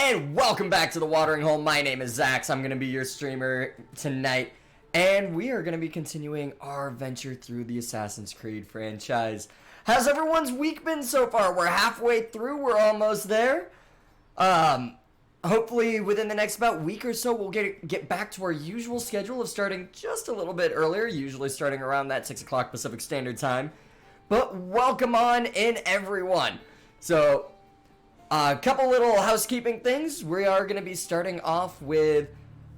and welcome back to the Watering Hole. My name is Zax. I'm going to be your streamer tonight, and we are going to be continuing our venture through the Assassin's Creed franchise. How's everyone's week been so far? We're halfway through. We're almost there. Hopefully within the next about week or so, we'll get back to our usual schedule of starting just a little bit earlier, usually starting around that 6 o'clock Pacific Standard Time. But welcome on in, everyone. So, a couple little housekeeping things. We are going to be starting off with,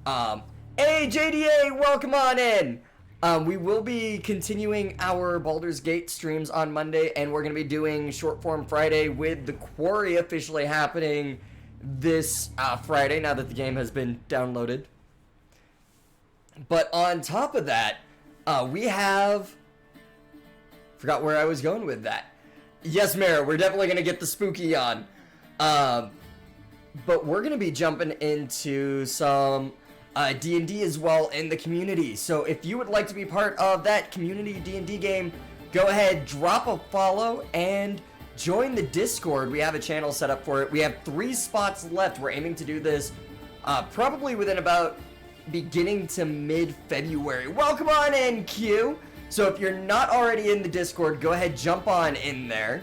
hey JDA, welcome on in. We will be continuing our Baldur's Gate streams on Monday, and we're going to be doing Short Form Friday with The Quarry officially happening this Friday, now that the game has been downloaded. But on top of that, we have... Forgot where I was going with that. Yes, Mara, we're definitely going to get the spooky on. But we're going to be jumping into some D&D as well in the community. So if you would like to be part of that community D&D game, go ahead, drop a follow, and join the Discord. We have a channel set up for it. We have 3 spots left. We're aiming to do this probably within about beginning to mid-February. Welcome on in, Q! So if you're not already in the Discord, go ahead, jump on in there.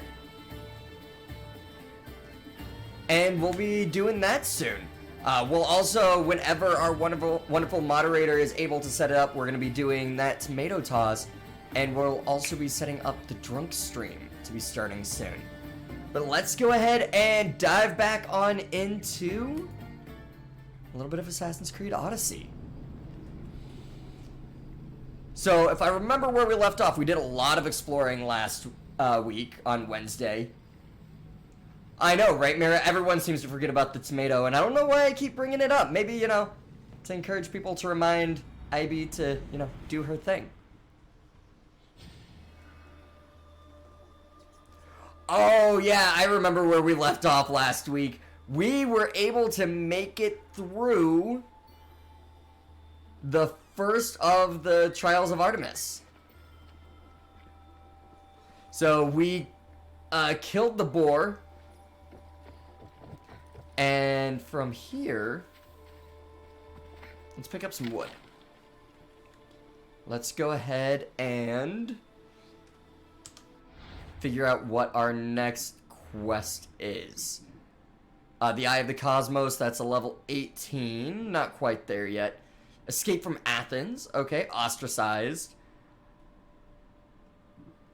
And we'll be doing that soon. We'll also, whenever our wonderful moderator is able to set it up, we're going to be doing that tomato toss. And we'll also be setting up the drunk stream to be starting soon. But let's go ahead and dive back on into a little bit of Assassin's Creed Odyssey. So, if I remember where we left off, we did a lot of exploring last week on Wednesday. I know, right, Mara? Everyone seems to forget about the tomato, and I don't know why I keep bringing it up. Maybe, to encourage people to remind Ivy to, do her thing. Oh, yeah, I remember where we left off last week. We were able to make it through the first of the Trials of Artemis. So we killed the boar, and from here, let's pick up some wood. Let's go ahead and figure out what our next quest is. The Eye of the Cosmos, that's a level 18, not quite there yet. Escape from Athens, okay, ostracized.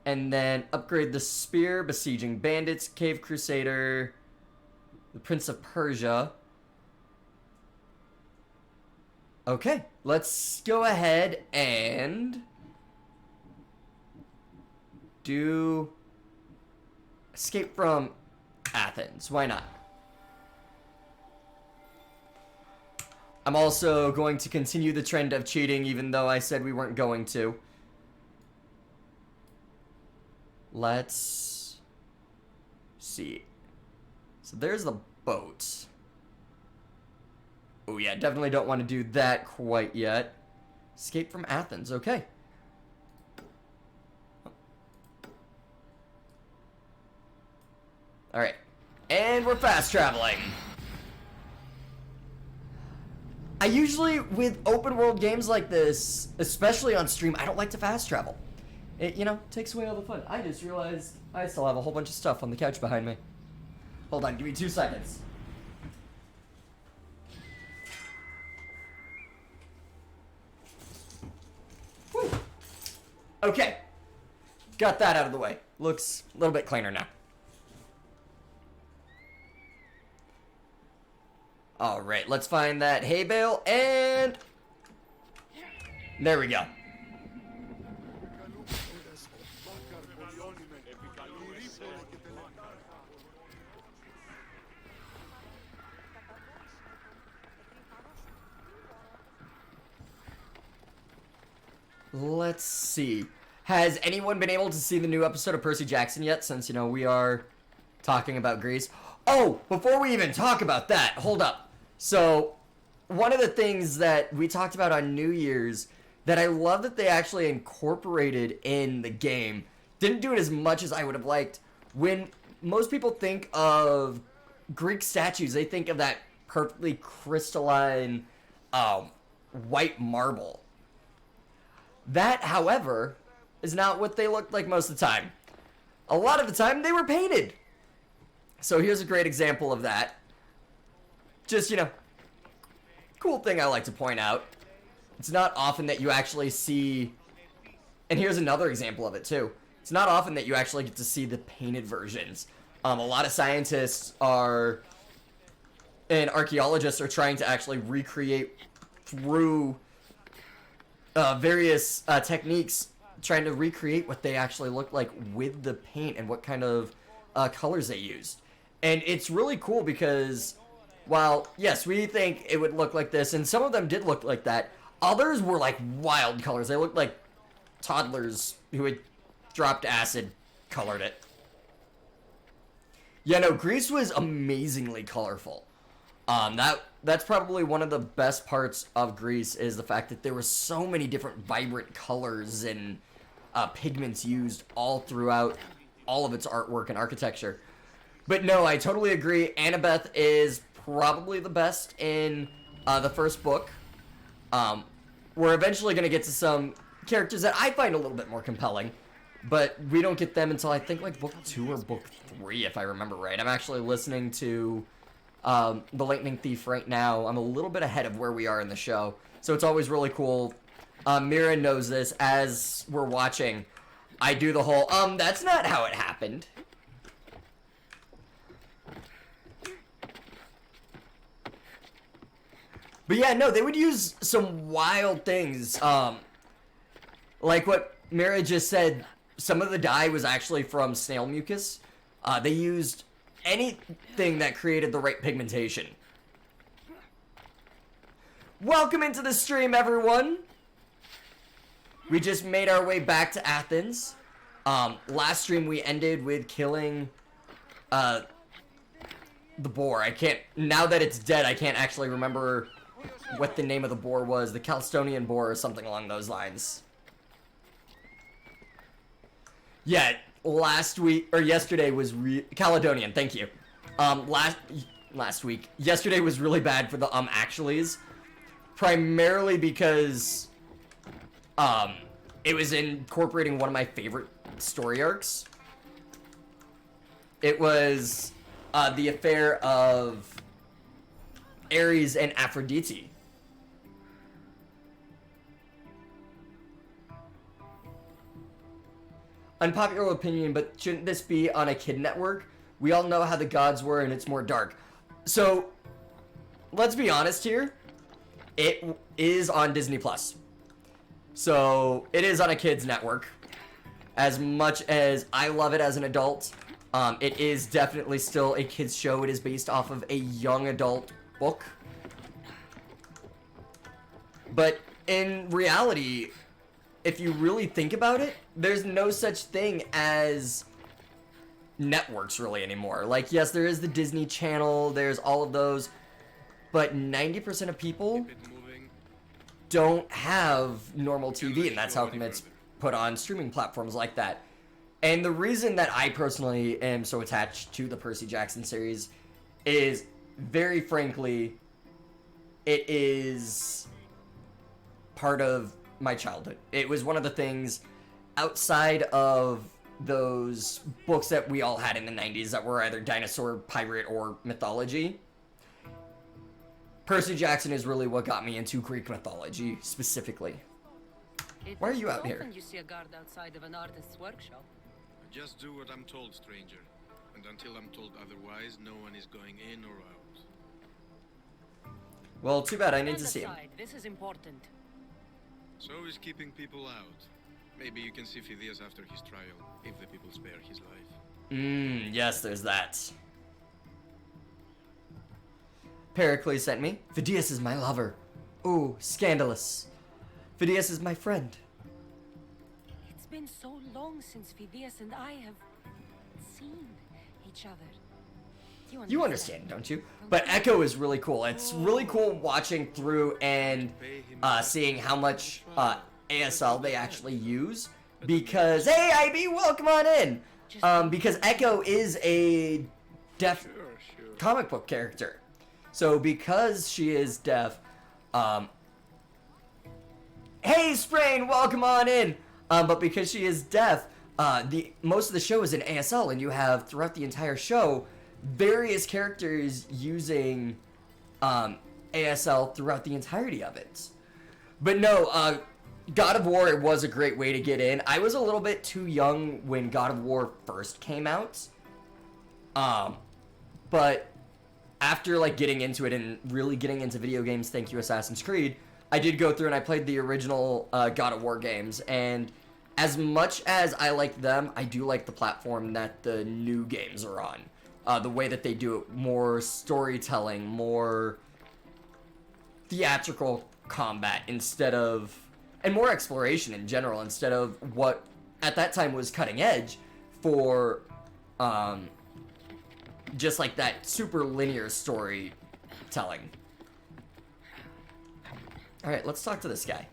And then upgrade the spear, besieging bandits, cave crusader, the Prince of Persia. Okay, let's go ahead and do Escape from Athens, why not? I'm also going to continue the trend of cheating, even though I said we weren't going to. Let's see. So there's the boat. Oh yeah, definitely don't want to do that quite yet. Escape from Athens, okay. Alright. And we're fast traveling. I usually, with open world games like this, especially on stream, I don't like to fast travel. It, takes away all the fun. I just realized I still have a whole bunch of stuff on the couch behind me. Hold on, give me 2 seconds. Whew. Okay. Got that out of the way. Looks a little bit cleaner now. Alright, let's find that hay bale, and there we go. Let's see. Has anyone been able to see the new episode of Percy Jackson yet, since, we are talking about Greece? Oh, before we even talk about that, hold up. So, one of the things that we talked about on New Year's that I love that they actually incorporated in the game, didn't do it as much as I would have liked. When most people think of Greek statues, they think of that perfectly crystalline white marble. That, however, is not what they looked like most of the time. A lot of the time, they were painted. So here's a great example of that. Just, you know, cool thing I like to point out. It's not often that you actually see, and here's another example of it too. It's not often that you actually get to see the painted versions. A lot of scientists are, and archaeologists are trying to actually recreate through various techniques, trying to recreate what they actually look like with the paint and what kind of colors they used. And it's really cool because while, yes, we think it would look like this, and some of them did look like that, others were like wild colors. They looked like toddlers who had dropped acid colored it. Yeah, no, Greece was amazingly colorful. That's probably one of the best parts of Greece, is the fact that there were so many different vibrant colors and pigments used all throughout all of its artwork and architecture. But no, I totally agree. Annabeth is probably the best in the first book. We're eventually going to get to some characters that I find a little bit more compelling, but we don't get them until I think like book 2 or book 3, if I remember right. I'm actually listening to The Lightning Thief right now. I'm a little bit ahead of where we are in the show, so it's always really cool. Mira knows this. As we're watching, I do the whole, that's not how it happened. But yeah, no, they would use some wild things. Like what Mira just said, some of the dye was actually from snail mucus. They used anything that created the right pigmentation. Welcome into the stream, everyone. We just made our way back to Athens. Last stream we ended with killing the boar. I can't, now that it's dead, I can't actually remember what the name of the boar was. The Calstonian boar or something along those lines. Yeah, last week, or yesterday was Caledonian, thank you. Last week. Yesterday was really bad for the actuallys. Primarily because it was incorporating one of my favorite story arcs. It was the affair of Ares and Aphrodite. Unpopular opinion, but shouldn't this be on a kid network? We all know how the gods were and it's more dark. So, let's be honest here. It is on Disney Plus. So, it is on a kid's network. As much as I love it as an adult, it is definitely still a kid's show. It is based off of a young adult book. But in reality, if you really think about it, there's no such thing as networks really anymore. Like, yes, there is the Disney Channel, there's all of those, but 90% of people don't have normal TV, and that's how come it's put on streaming platforms like that. And the reason that I personally am so attached to the Percy Jackson series is, very frankly, it is part of my childhood. It was one of the things outside of those books that we all had in the 90s that were either dinosaur, pirate, or mythology. Percy Jackson is really what got me into Greek mythology, specifically. Why are you out here? You see a guard outside of an artist's workshop. Just do what I'm told, stranger. And until I'm told otherwise, no one is going in or out. Well, too bad, I need to see him. This is important. So is keeping people out. Maybe you can see Phidias after his trial, if the people spare his life. Yes, there's that. Pericles sent me. Phidias is my lover. Ooh, scandalous. Phidias is my friend. It's been so long since Phidias and I have seen each other. You understand, don't you? But Echo is really cool. It's really cool watching through and seeing how much ASL they actually use. Because, hey, IB, welcome on in! Because Echo is a deaf comic book character. So because she is deaf, hey Sprain, welcome on in. But because she is deaf, most of the show is in ASL, and you have throughout the entire show various characters using ASL throughout the entirety of it. But no, God of War was a great way to get in. I was a little bit too young when God of War first came out. But after like getting into it and really getting into video games, thank you Assassin's Creed, I did go through and I played the original God of War games, and as much as I like them, I do like the platform that the new games are on. The way that they do it, more storytelling, more theatrical combat instead of, and more exploration in general instead of what at that time was cutting edge for just like that super linear storytelling. Alright, let's talk to this guy.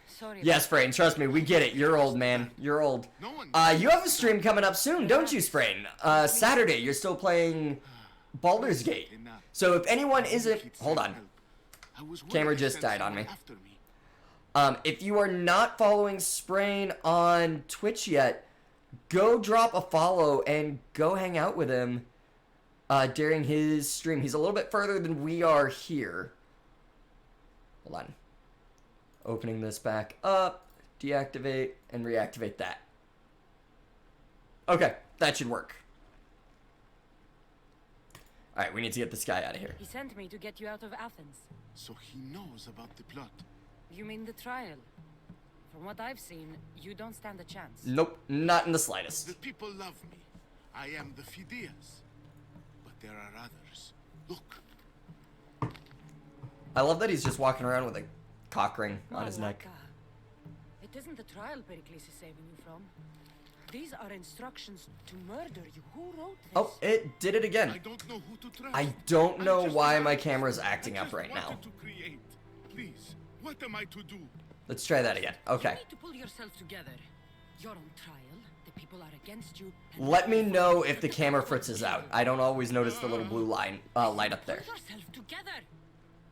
Sorry. Yes, Sprain, trust me, we get it. You're old, man. You're old. You have a stream coming up soon, don't you, Sprain? Saturday, you're still playing Baldur's Gate. So if anyone isn't... Hold on. Camera just died on me. If you are not following Sprain on Twitch yet, go drop a follow and go hang out with him during his stream. He's a little bit further than we are here. Hold on. Opening this back up, deactivate, and reactivate that. Okay, that should work. Alright, we need to get this guy out of here. He sent me to get you out of Athens. So he knows about the plot. You mean the trial? From what I've seen, you don't stand a chance. Nope, not in the slightest. The people love me. I am the Phidias. But there are others. Look. I love that he's just walking around with a cock ring on his neck. Malaka. It isn't the trial Pericles is saving you from. These are instructions to murder you. Who wrote this? Oh, it did it again. I don't know who to trust. I don't know just why wanted- my camera's I acting up just right now. wanted to create. Please, what am I to do? Let's try that again. Okay. You need to pull yourself together. You're on trial. The people are against you. and Let me you know fight if the for camera people fritzes who out. do. I don't always notice the little blue line light up there. Pull yourself together.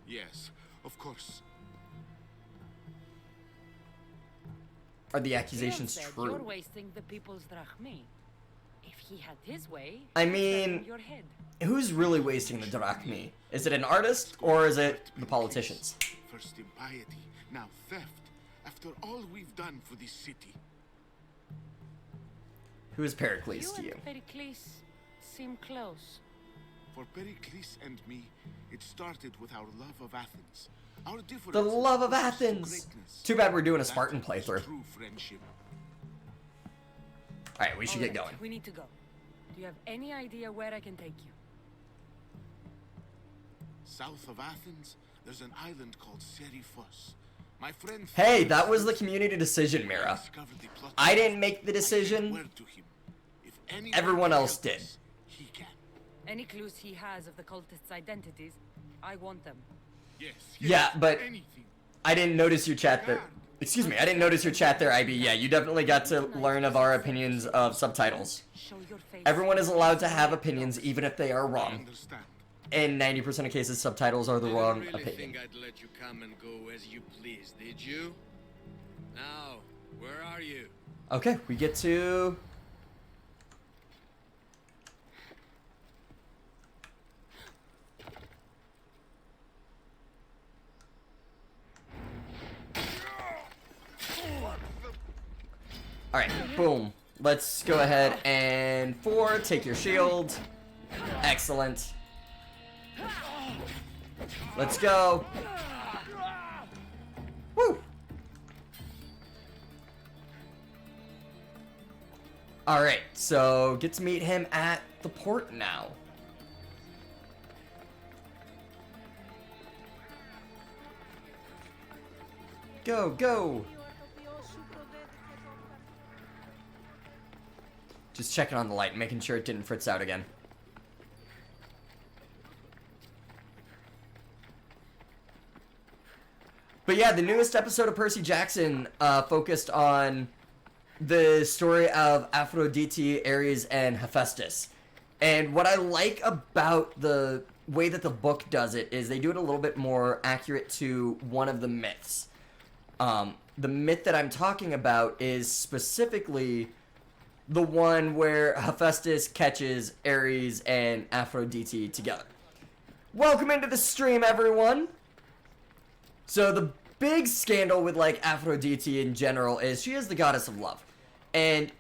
Yes, of course. Are the Leon accusations said You're true? wasting the people's drachmi. If he had his way, I he'd mean- turn your head. Who's really wasting the drachmi? Is it an artist or is it the politicians? First impiety, now theft. After all we've done for this city. Who is Pericles to You you? and Pericles seem close. For Pericles and me, it started with our love of Athens. Our The differences love of pushed us to Athens! greatness. Too bad we're doing a That Spartan is playthrough. True friendship. Alright, we should get Alright, going. We need to go. Do you have any idea where I can take you? South of Athens, there's an island called Seriphos. My friend. Hey, that was the community decision, Mira. discovered the plot. I didn't make the I gave decision. word to him. If anyone Everyone can else help did. us, he can. Any clues he has of the cultists' identities, I want them. Yes. Yeah, but- anything. I didn't notice your chat there. Excuse me, I didn't notice your chat there, IB. Yeah, you definitely got to learn of our opinions of subtitles. Show your face. Everyone is allowed to have opinions even if they are I wrong. understand. In 90% of cases, subtitles are the Didn't wrong really opinion. think I'd let you come and go as you please, did you? Now, where are you? Okay, we get to... Alright, boom. Let's go ahead and 4, take your shield. Excellent. Let's go. Woo! Alright, so get to meet him at the port now. Go, go! Just checking on the light, making sure it didn't fritz out again. But yeah, the newest episode of Percy Jackson focused on the story of Aphrodite, Ares, and Hephaestus. And what I like about the way that the book does it is they do it a little bit more accurate to one of the myths. The myth that I'm talking about is specifically the one where Hephaestus catches Ares and Aphrodite together. Welcome into the stream, everyone! So the big scandal with, like, Aphrodite in general is she is the goddess of love. And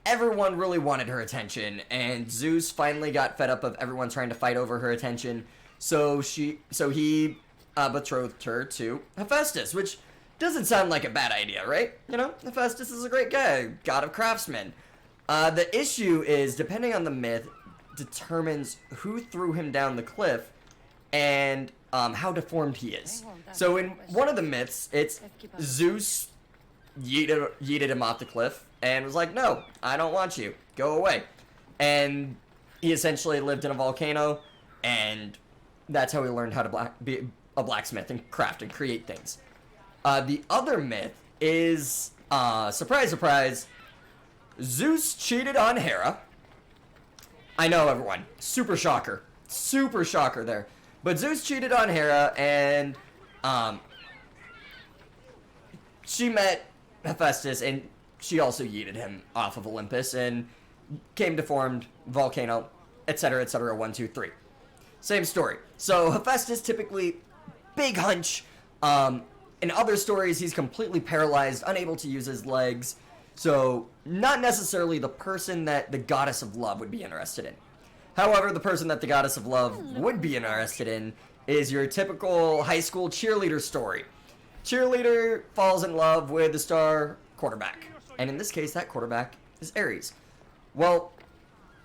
everyone really wanted her attention, and Zeus finally got fed up of everyone trying to fight over her attention, so he betrothed her to Hephaestus, which doesn't sound like a bad idea, right? You know, Hephaestus is a great guy, god of craftsmen. The issue is, depending on the myth, determines who threw him down the cliff and how deformed he is. So in one of the myths, it's Zeus yeeted him off the cliff and was like, no, I don't want you, go away. And he essentially lived in a volcano, and that's how he learned how to be a blacksmith and craft and create things. The other myth is, surprise, surprise, Zeus cheated on Hera. I know, everyone. Super shocker. Super shocker there. But Zeus cheated on Hera, and she met Hephaestus, and she also yeeted him off of Olympus, and came deformed, volcano, etc., etc., 1, 2, 3. Same story. So Hephaestus, typically, big hunch. In other stories, he's completely paralyzed, unable to use his legs. So, not necessarily the person that the goddess of love would be interested in. However, the person that the goddess of love would be interested in is your typical high school cheerleader story. Cheerleader falls in love with the star quarterback. And in this case, that quarterback is Ares. Well,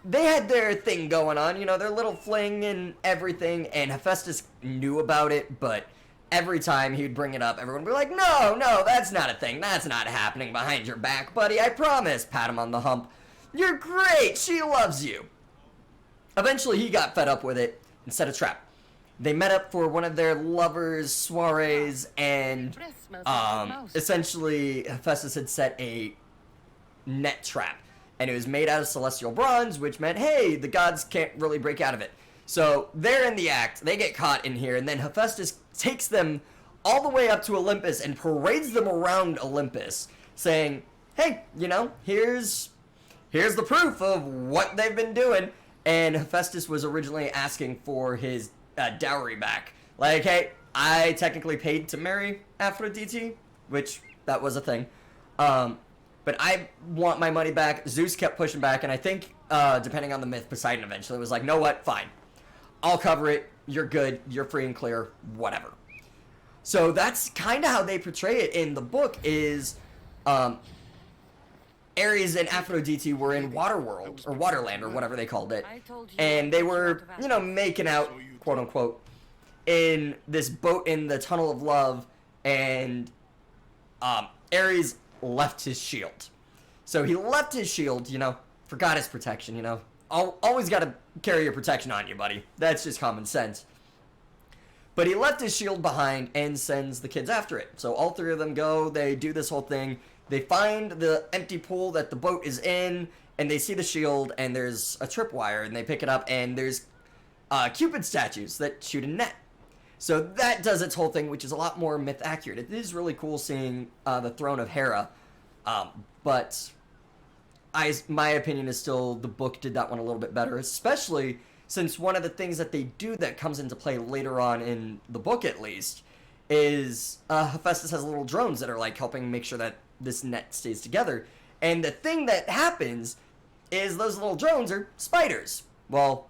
they had their thing going on, you know, their little fling and everything, and Hephaestus knew about it, but every time he'd bring it up, everyone would be like, no, that's not a thing. That's not happening behind your back, buddy. I promise. Pat him on the hump. You're great. She loves you. Eventually, he got fed up with it and set a trap. They met up for one of their lovers' soirees, and essentially, Hephaestus had set a net trap. And it was made out of celestial bronze, which meant, hey, the gods can't really break out of it. So they're in the act, they get caught in here, and then Hephaestus takes them all the way up to Olympus and parades them around Olympus, saying, hey, you know, here's the proof of what they've been doing. And Hephaestus was originally asking for his dowry back. Like, hey, I technically paid to marry Aphrodite, which that was a thing. But I want my money back. Zeus kept pushing back, and I think, depending on the myth, Poseidon eventually was like, know what, fine. I'll cover it, you're good, you're free and clear, whatever. So that's kind of how they portray it in the book is, Ares and Aphrodite were in Waterworld, or Waterland, or whatever they called it. And they were, you know, making out, quote unquote, in this boat in the Tunnel of Love, and, Ares left his shield. So he left his shield, you know, for goddess protection, you know. Always gotta carry your protection on you, buddy. That's just common sense. But he left his shield behind and sends the kids after it. So all three of them go, they do this whole thing. They find the empty pool that the boat is in, and they see the shield, and there's a tripwire, and they pick it up, and there's Cupid statues that shoot a net. So that does its whole thing, which is a lot more myth accurate. It is really cool seeing the throne of Hera, but my opinion is still the book did that one a little bit better, especially since one of the things that they do that comes into play later on in the book, at least, is Hephaestus has little drones that are like helping make sure that this net stays together. And the thing that happens is those little drones are spiders. Well,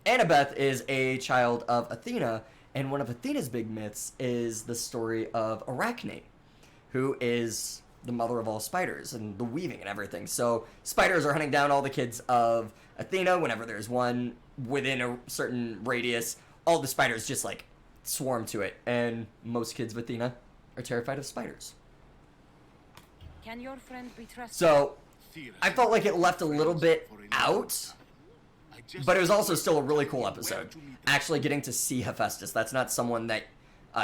Annabeth is a child of Athena, and one of Athena's big myths is the story of Arachne, who is the mother of all spiders and the weaving and everything. So spiders are hunting down all the kids of Athena. Whenever there's one within a certain radius, all the spiders just like swarm to it, and most kids of Athena are terrified of spiders. Can your friend be trusted? So I felt like it left a little bit out, but it was also still a really cool episode. Actually getting to see Hephaestus. That's not someone that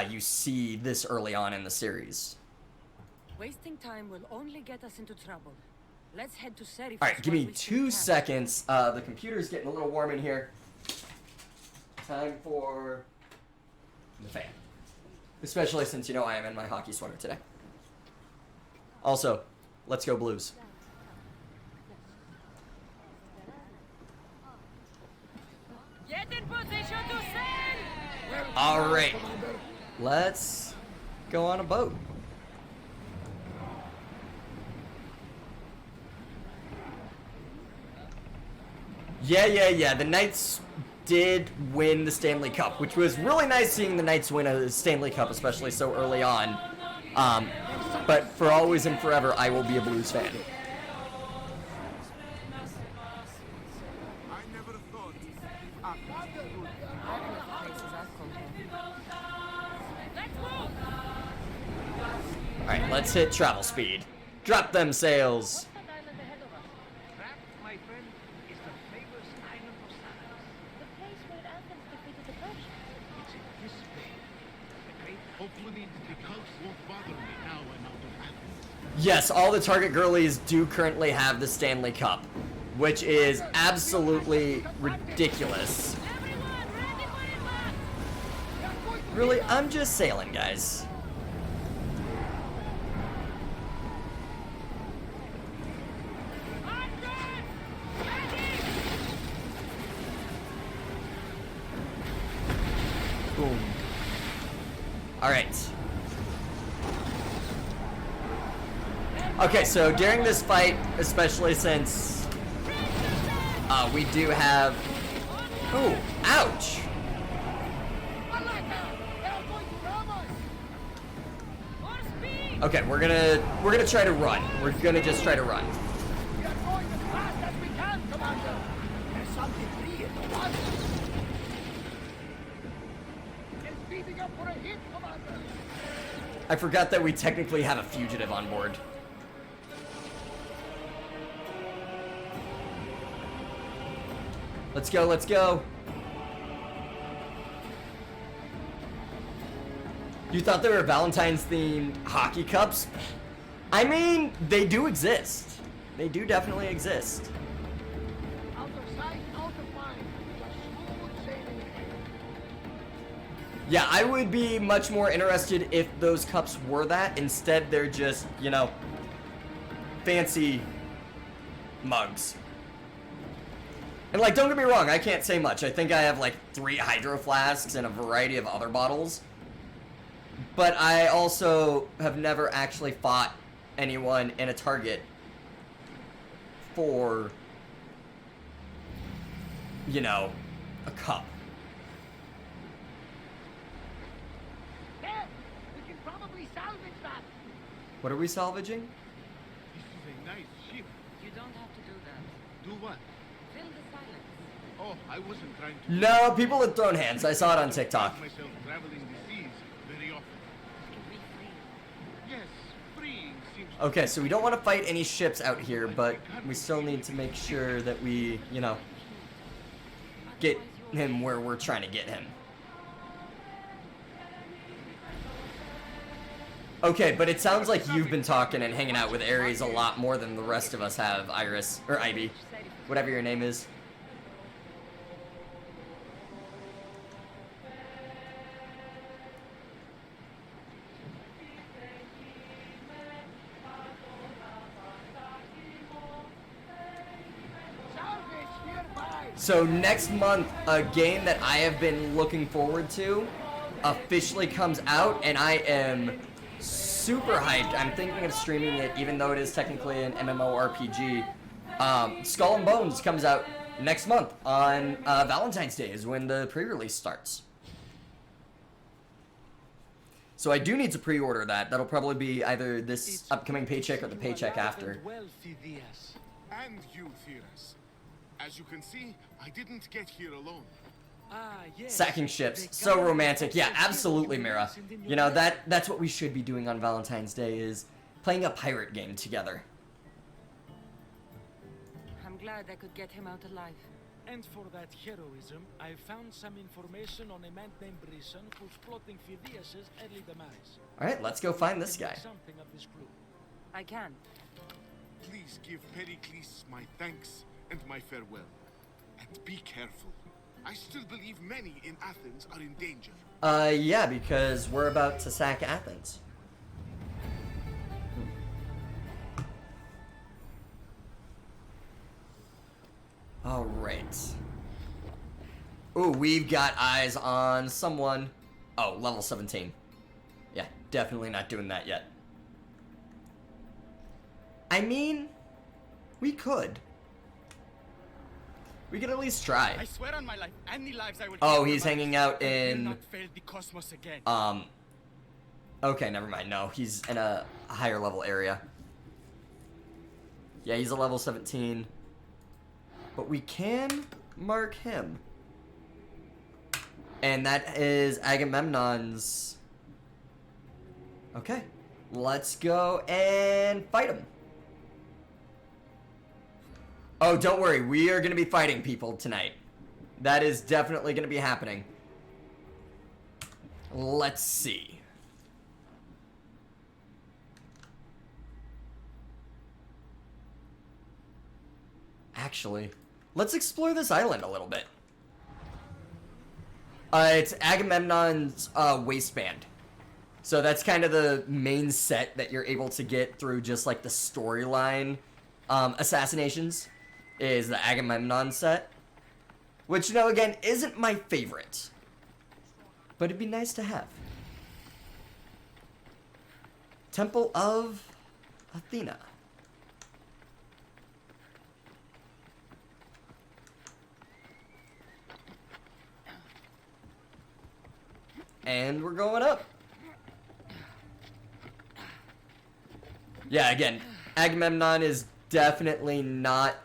you see this early on in the series. Wasting time will only get us into trouble. Let's head to Serifos. All right, give me while we still 2 can. seconds. The computer's getting a little warm in here. Time for the fan. Especially since, you know, I am in my hockey sweater today. Also, let's go Blues. Get in position to sail! All right, let's go on a boat. Yeah. The Knights did win the Stanley Cup, which was really nice seeing the Knights win a Stanley Cup, especially so early on. But for always and forever, I will be a Blues fan. I never thought. Let's move! All right, let's hit travel speed. Drop them sails. That, my friend, is the famous island of Salamis. The place where Athens defeated the Persians. It's in this bay. The great Hopefully, the Celts won't bother me now I'm out of Athens. Yes, all the Target girlies do currently have the Stanley Cup, which is absolutely ridiculous. Everyone, ready for embark! Really, I'm just sailing, guys. Boom. All right. Okay, so during this fight, especially since we do have. Ooh, ouch. Okay, we're gonna try to run. We're gonna just try to run. We are going as fast as we can, Commander. There's some debris in the water. It's speeding up for a hit, Commander. I forgot that we technically have a fugitive on board. Let's go, let's go. You thought they were Valentine's themed hockey cups? I mean, they do exist. They do definitely exist. Out of sight, out of mind. Just smooth sailing ahead. Yeah, I would be much more interested if those cups were that. Instead, they're just, you know, fancy mugs. And, like, don't get me wrong, I can't say much. I think I have, like, 3 hydro flasks and a variety of other bottles. But I also have never actually fought anyone in a Target for, you know, a cup. There! We can probably salvage that. What are we salvaging? This is a nice ship. You don't have to do that. Do what? Fill the silence. Oh, I wasn't trying to. No, people had thrown hands. I saw it on TikTok. find myself traveling the seas very often. Be free. Yes, freeing seems. Okay, so we don't want to fight any ships out here, but we still need to make sure that we, you know, get him where we're trying to get him. Okay, but it sounds like you've been talking and hanging out with Ares a lot more than the rest of us have, Iris, or Ivy, whatever your name is. Salvage nearby. So next month, a game that I have been looking forward to officially comes out, and I am super hyped. I'm thinking of streaming it, even though it is technically an MMORPG. Skull and Bones comes out next month on Valentine's Day is when the pre-release starts. So I do need to pre-order that. That'll probably be either this upcoming paycheck or the paycheck after. Well, Phidias. And you, Theras. As you can see, I didn't get here alone. Ah, yes. Sacking ships, so romantic. Yeah, absolutely, Mira. You know, that's what we should be doing on Valentine's Day, is playing a pirate game together. I'm glad I could get him out alive. And for that heroism, I found some information on a man named Brisson who's plotting Phidias' early demise. Alright, let's go find this Can guy. make something of this clue. I can. Please give Pericles my thanks and my farewell. And be careful. I still believe many in Athens are in danger. Yeah, because we're about to sack Athens. Alright. Ooh, we've got eyes on someone. Oh, level 17. Yeah, definitely not doing that yet. I mean, we could. We could at least try. I swear on my life, any lives I will Oh, take he's from hanging others. out I will in... not fail the cosmos again. Okay, never mind. No, he's in a higher level area. Yeah, he's a level 17. But we can mark him. And that is Agamemnon's... Okay. Let's go and fight him. Oh, don't worry. We are going to be fighting people tonight. That is definitely going to be happening. Let's see. Actually, let's explore this island a little bit. It's Agamemnon's waistband. So that's kind of the main set that you're able to get through just like the storyline assassinations, is the Agamemnon set. Which, you know, again, isn't my favorite. But it'd be nice to have. Temple of Athena. And we're going up. Yeah, again, Agamemnon is definitely not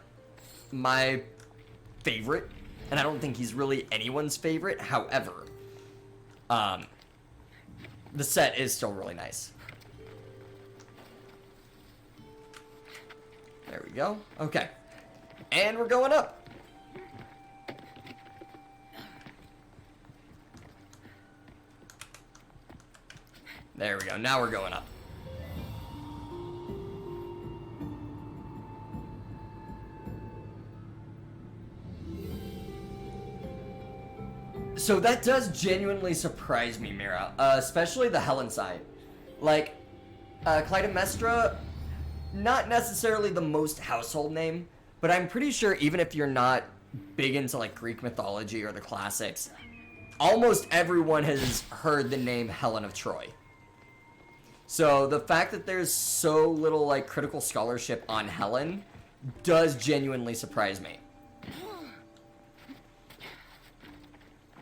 my favorite. And I don't think he's really anyone's favorite. However, the set is still really nice. There we go. Okay. And we're going up. There we go. Now we're going up. So that does genuinely surprise me, Mira. Especially the Helen side. Like, Clytemnestra, not necessarily the most household name, but I'm pretty sure even if you're not big into, like, Greek mythology or the classics, almost everyone has heard the name Helen of Troy. So the fact that there's so little, like, critical scholarship on Helen does genuinely surprise me.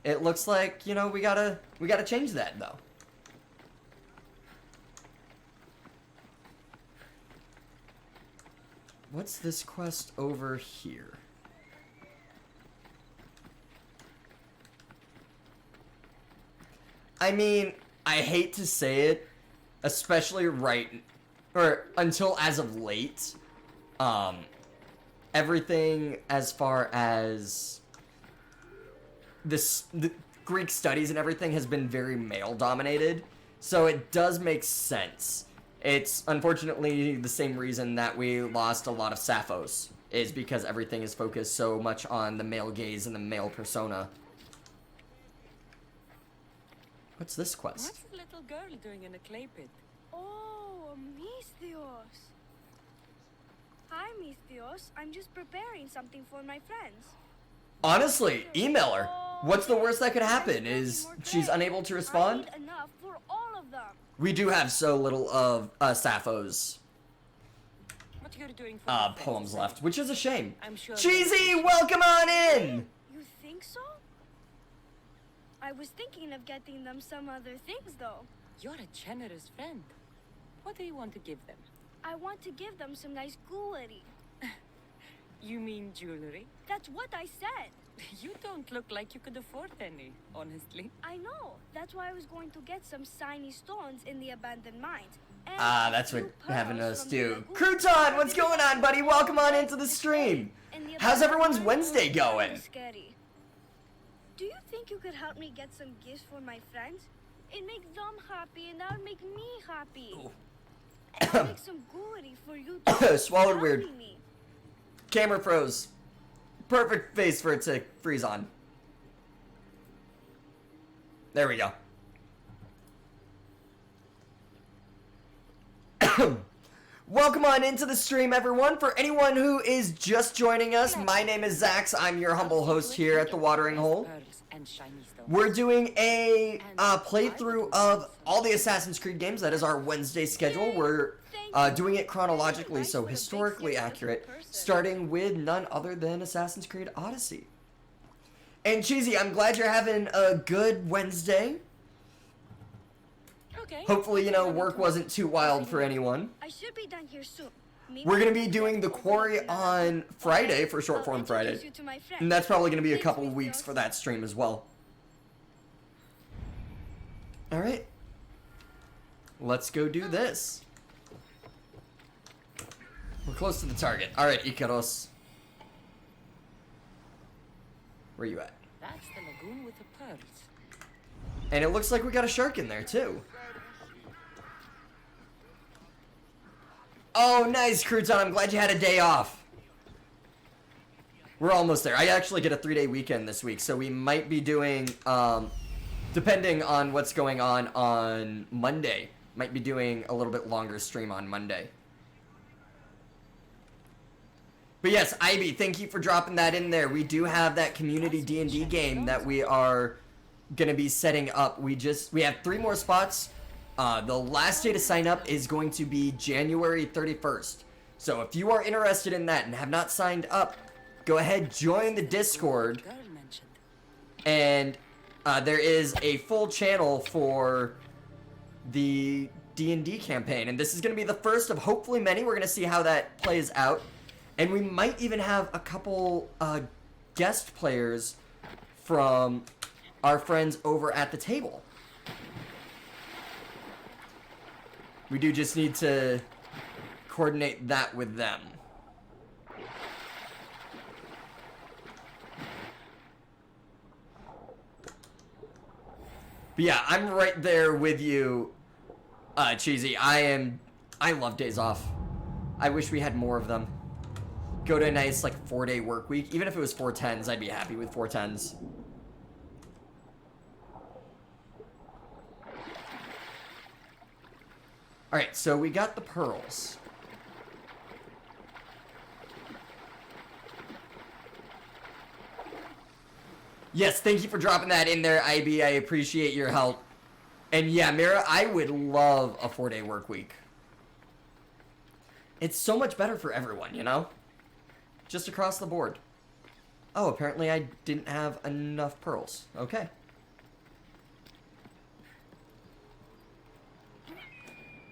It looks like, you know, we gotta change that, though. What's this quest over here? I mean, I hate to say it, especially until as of late, everything as far as the Greek studies and everything has been very male dominated, so it does make sense. It's unfortunately the same reason that we lost a lot of Sapphos, is because everything is focused so much on the male gaze and the male persona. What's this quest? What's the little girl doing in a clay pit? Oh, Misthios. Hi, Misthios. I'm just preparing something for my friends. Honestly, email her. What's the worst that could happen? Is she's unable to respond? I need enough for all of them. We do have so little of Sappho's What you're doing for your friends, poems say? left, which is a shame. I'm sure Cheesy, welcome on in! You think so? I was thinking of getting them some other things, though. You're a generous friend. What do you want to give them? I want to give them some nice jewelry. You mean jewelry? That's what I said. You don't look like you could afford any, honestly. I know. That's why I was going to get some shiny stones in the abandoned mines. And That's a what few having pearls us from the do. lagoon. Crouton, what's going on, buddy? Welcome on into the stream. And the How's abandoned everyone's mines Wednesday were going? kinda scary. Do you think you could help me get some gifts for my friends? It makes them happy and that'll make me happy. Ooh. I'll make some gooey for you to Swallowed help weird. me. Camera froze. Perfect face for it to freeze on. There we go. Welcome on into the stream, everyone. For anyone who is just joining us, my name is Zax. I'm your humble host here at the Watering Hole. We're doing a playthrough of all the Assassin's Creed games. That is our Wednesday schedule. We're doing it chronologically, so historically accurate, starting with none other than Assassin's Creed Odyssey. And Cheesy, I'm glad you're having a good Wednesday. Hopefully, you know, work wasn't too wild for anyone. I should be done here soon. We're going to be doing the quarry on Friday for Short Form Friday. And that's probably going to be a couple weeks for that stream as well. Alright. Let's go do this. We're close to the target. Alright, Ikaros. Where you at? That's the lagoon with the pearls. And it looks like we got a shark in there too. Oh, nice, Crouton. I'm glad you had a day off. We're almost there. I actually get a 3-day weekend this week, so we might be doing, depending on what's going on Monday, might be doing a little bit longer stream on Monday. But yes, Ivy, thank you for dropping that in there. We do have that community D&D game that we are gonna be setting up. We have 3 more spots. The last day to sign up is going to be January 31st. So if you are interested in that and have not signed up, go ahead, join the Discord. And there is a full channel for the D&D campaign. And this is going to be the first of hopefully many. We're going to see how that plays out. And we might even have a couple guest players from our friends over at the table. We do just need to coordinate that with them. But yeah, I'm right there with you, Cheesy. I love days off. I wish we had more of them. Go to a nice, like, 4-day work week. Even if it was 4 10s, I'd be happy with 4 10s. Alright, so we got the pearls. Yes, thank you for dropping that in there, IB. I appreciate your help. And yeah, Mira, I would love a 4-day work week. It's so much better for everyone, you know? Just across the board. Oh, apparently I didn't have enough pearls. Okay.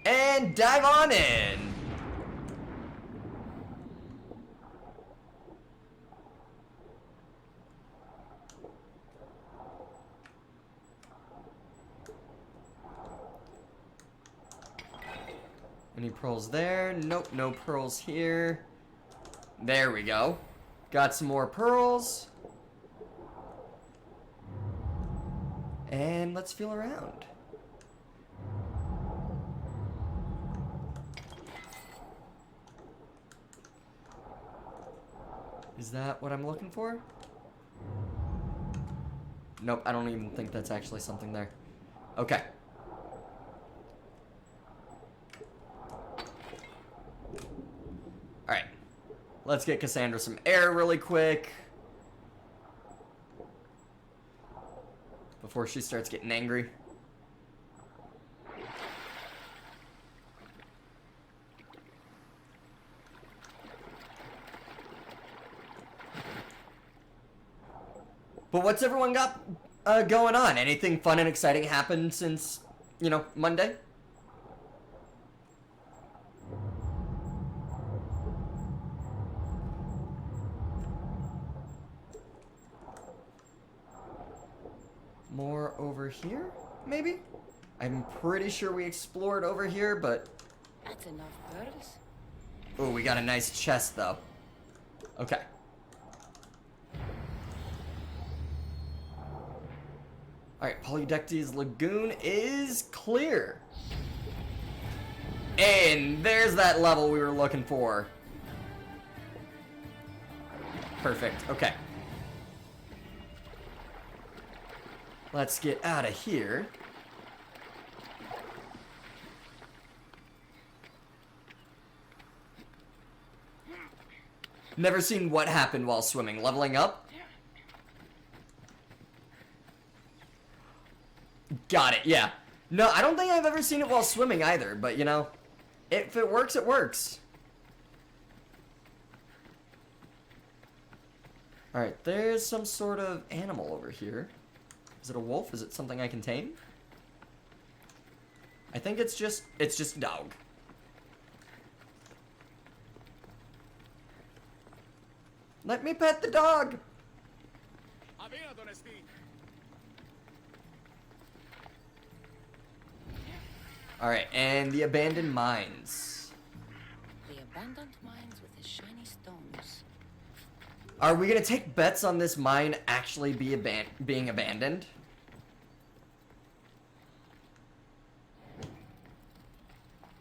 And dive on in! Any pearls there? Nope, no pearls here. There we go. Got some more pearls. And let's feel around. Is that what I'm looking for? Nope, I don't even think that's actually something there. Okay. Alright. Let's get Cassandra some air really quick. Before she starts getting angry. But what's everyone got going on? Anything fun and exciting happened since, you know, Monday? More over here, maybe? I'm pretty sure we explored over here, but... That's enough pearls. Oh, we got a nice chest, though. Okay. Alright, Polydectes Lagoon is clear. And there's that level we were looking for. Perfect. Okay. Let's get out of here. Never seen what happened while swimming. Leveling up? Got it, yeah. No, I don't think I've ever seen it while swimming either, but you know, if it works, it works. Alright, there's some sort of animal over here. Is it a wolf? Is it something I can tame? I think it's just a dog. Let me pet the dog! Alright, and the abandoned mines. The abandoned mines with the shiny stones. Are we gonna take bets on this mine actually being abandoned?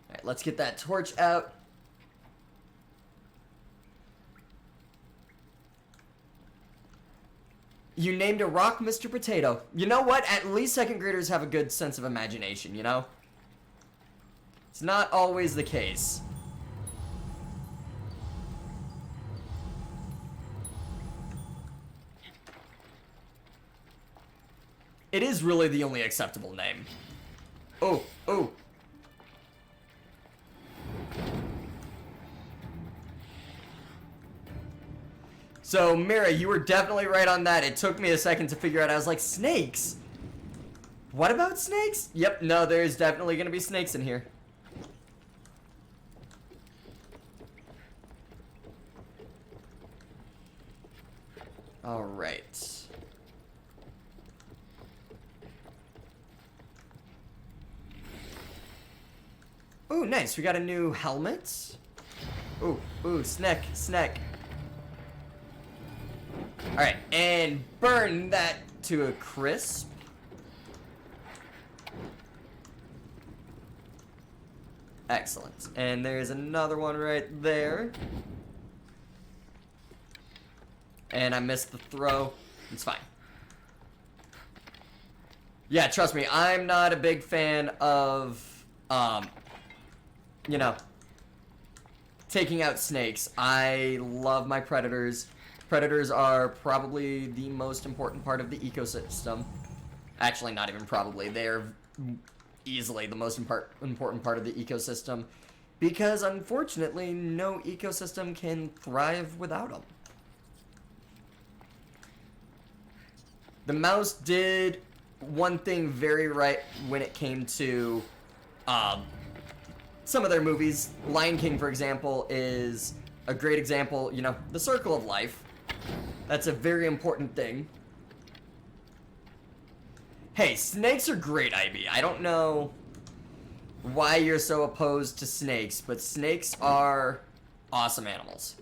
Alright, let's get that torch out. You named a rock Mr. Potato. You know what? At least second graders have a good sense of imagination, you know? It's not always the case. It is really the only acceptable name. Oh, oh. So, Mira, you were definitely right on that. It took me a second to figure out. I was like, snakes? What about snakes? Yep, no, there's definitely gonna be snakes in here. Alright. Ooh, nice. We got a new helmet. Ooh, ooh, snack. Alright, and burn that to a crisp. Excellent. And there's another one right there. And I missed the throw. It's fine. Yeah, trust me, I'm not a big fan of, you know, taking out snakes. I love my predators. Predators are probably the most important part of the ecosystem. Actually, not even probably. They're easily the most important part of the ecosystem. Because, unfortunately, no ecosystem can thrive without them. The mouse did one thing very right when it came to some of their movies. Lion King, for example, is a great example. You know, the circle of life. That's a very important thing. Hey, snakes are great, Ivy. I don't know why you're so opposed to snakes, but snakes are awesome animals.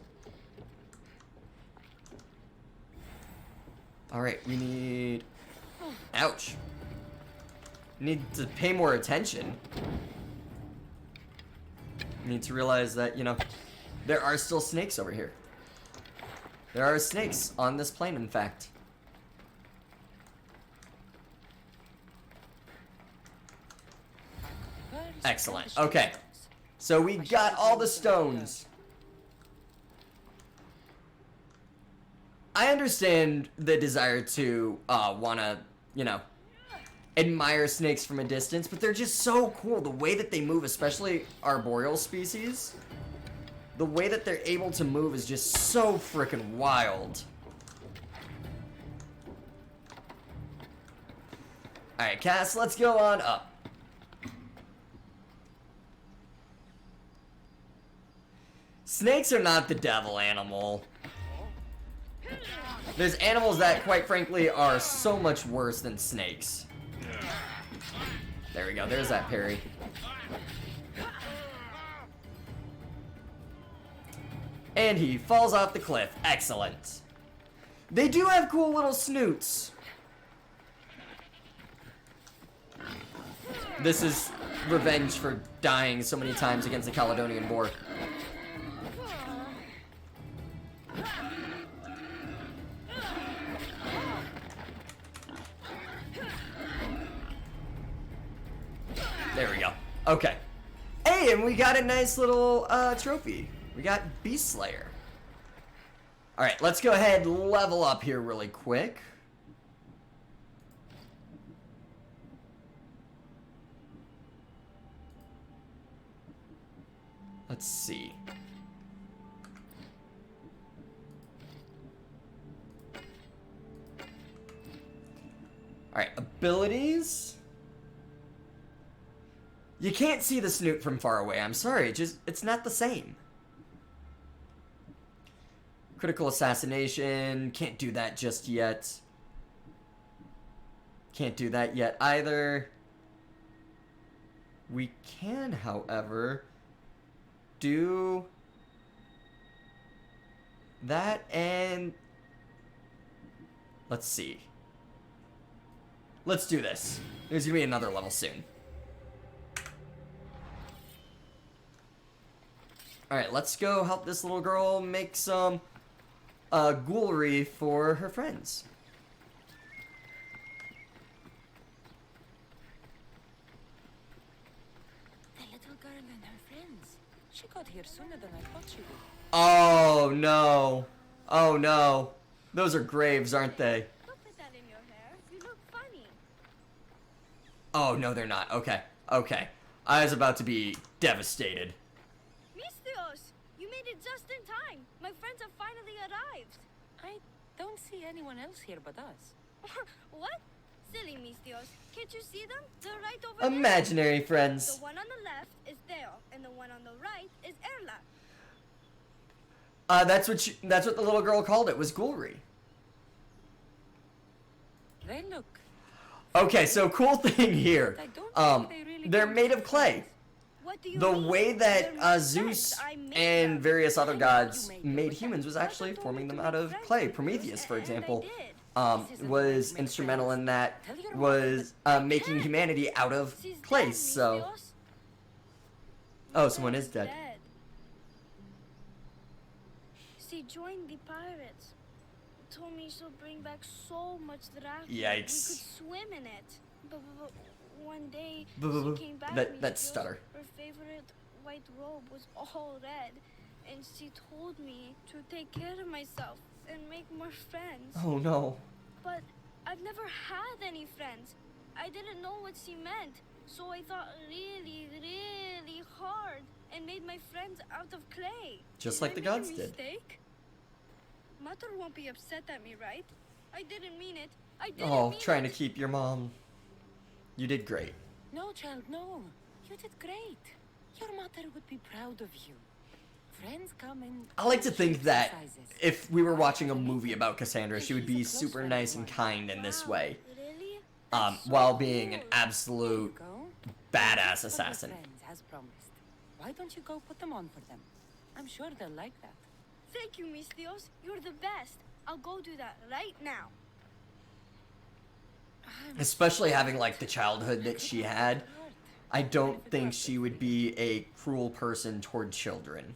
Alright, we need... Ouch. Need to pay more attention. Need to realize that, you know, there are still snakes over here. There are snakes on this plane, in fact. Excellent. Okay. So we got all the stones. I understand the desire to wanna, you know, admire snakes from a distance, but they're just so cool. The way that they move, especially arboreal species, the way that they're able to move is just so freaking wild. Alright, Cass, let's go on up. Snakes are not the devil animal. There's animals that, quite frankly, are so much worse than snakes. There we go, there's that parry. And he falls off the cliff. Excellent. They do have cool little snoots. This is revenge for dying so many times against the Caledonian Boar. There we go. Okay. Hey, and we got a nice little trophy. We got Beast Slayer. Alright, let's go ahead and level up here really quick. Let's see. Alright, abilities. You can't see the snoot from far away. I'm sorry, it's not the same. Critical assassination. Can't do that just yet. Can't do that yet either. We can, however, do that and let's see. Let's do this. There's gonna be another level soon. Alright, let's go help this little girl make some ghoulery for her friends. The little girl and her friends. She got here sooner than I thought she would. Oh no. Oh no. Those are graves, aren't they? Don't put that in your hair. You look funny. Oh no, they're not. Okay. Okay. I was about to be devastated. Misthios, you made it just in time. My friends have finally arrived. I don't see anyone else here but us. What? Silly Misthios. Can't you see them? They're right over there. Imaginary friends. The one on the left is Theo, and the one on the right is Erla. That's what the little girl called it, was ghoulery. They look. Okay, so cool thing here. I don't think they really They're can made be of clay. Friends. What do you The mean? way They're that my Zeus friends. I made and them. various other I know gods you made made them. humans was Mother actually told forming me them to out make of friends clay. with Prometheus, you, for and I example, did. This isn't was the way to make instrumental friends. in that, Tell your mother was that making can't. humanity out of She's clay. dead, So, Misthios. oh, someone is dead. She joined the pirates. Told me she'll bring back so much drachma. Yikes. We could swim in it. But one day B-b-b- she came back. that Misthios. stutter. Her favorite white robe was all red, and she told me to take care of myself and make more friends. Oh no. But I've never had any friends. I didn't know what she meant, so I thought really, really hard and made my friends out of clay. Just Did like I the make a gods did. mistake? Mother won't be upset at me, right? I didn't mean it. I didn't Oh, mean trying it. to keep your mom. You did great. No, child, no. You did great. Your mother would be proud of you. Friends come in. I like to think that sizes. if we were watching a movie about Cassandra, she would be super nice and kind in this Wow, way, Really? That's so while being an cool. absolute Go. badass For your assassin. friends, as promised. Why don't you go put them on for them? I'm sure they'll like that. Thank you, Misthios. You're the best. I'll go do that right now. Especially having like the childhood that she had, I don't think she would be a cruel person toward children.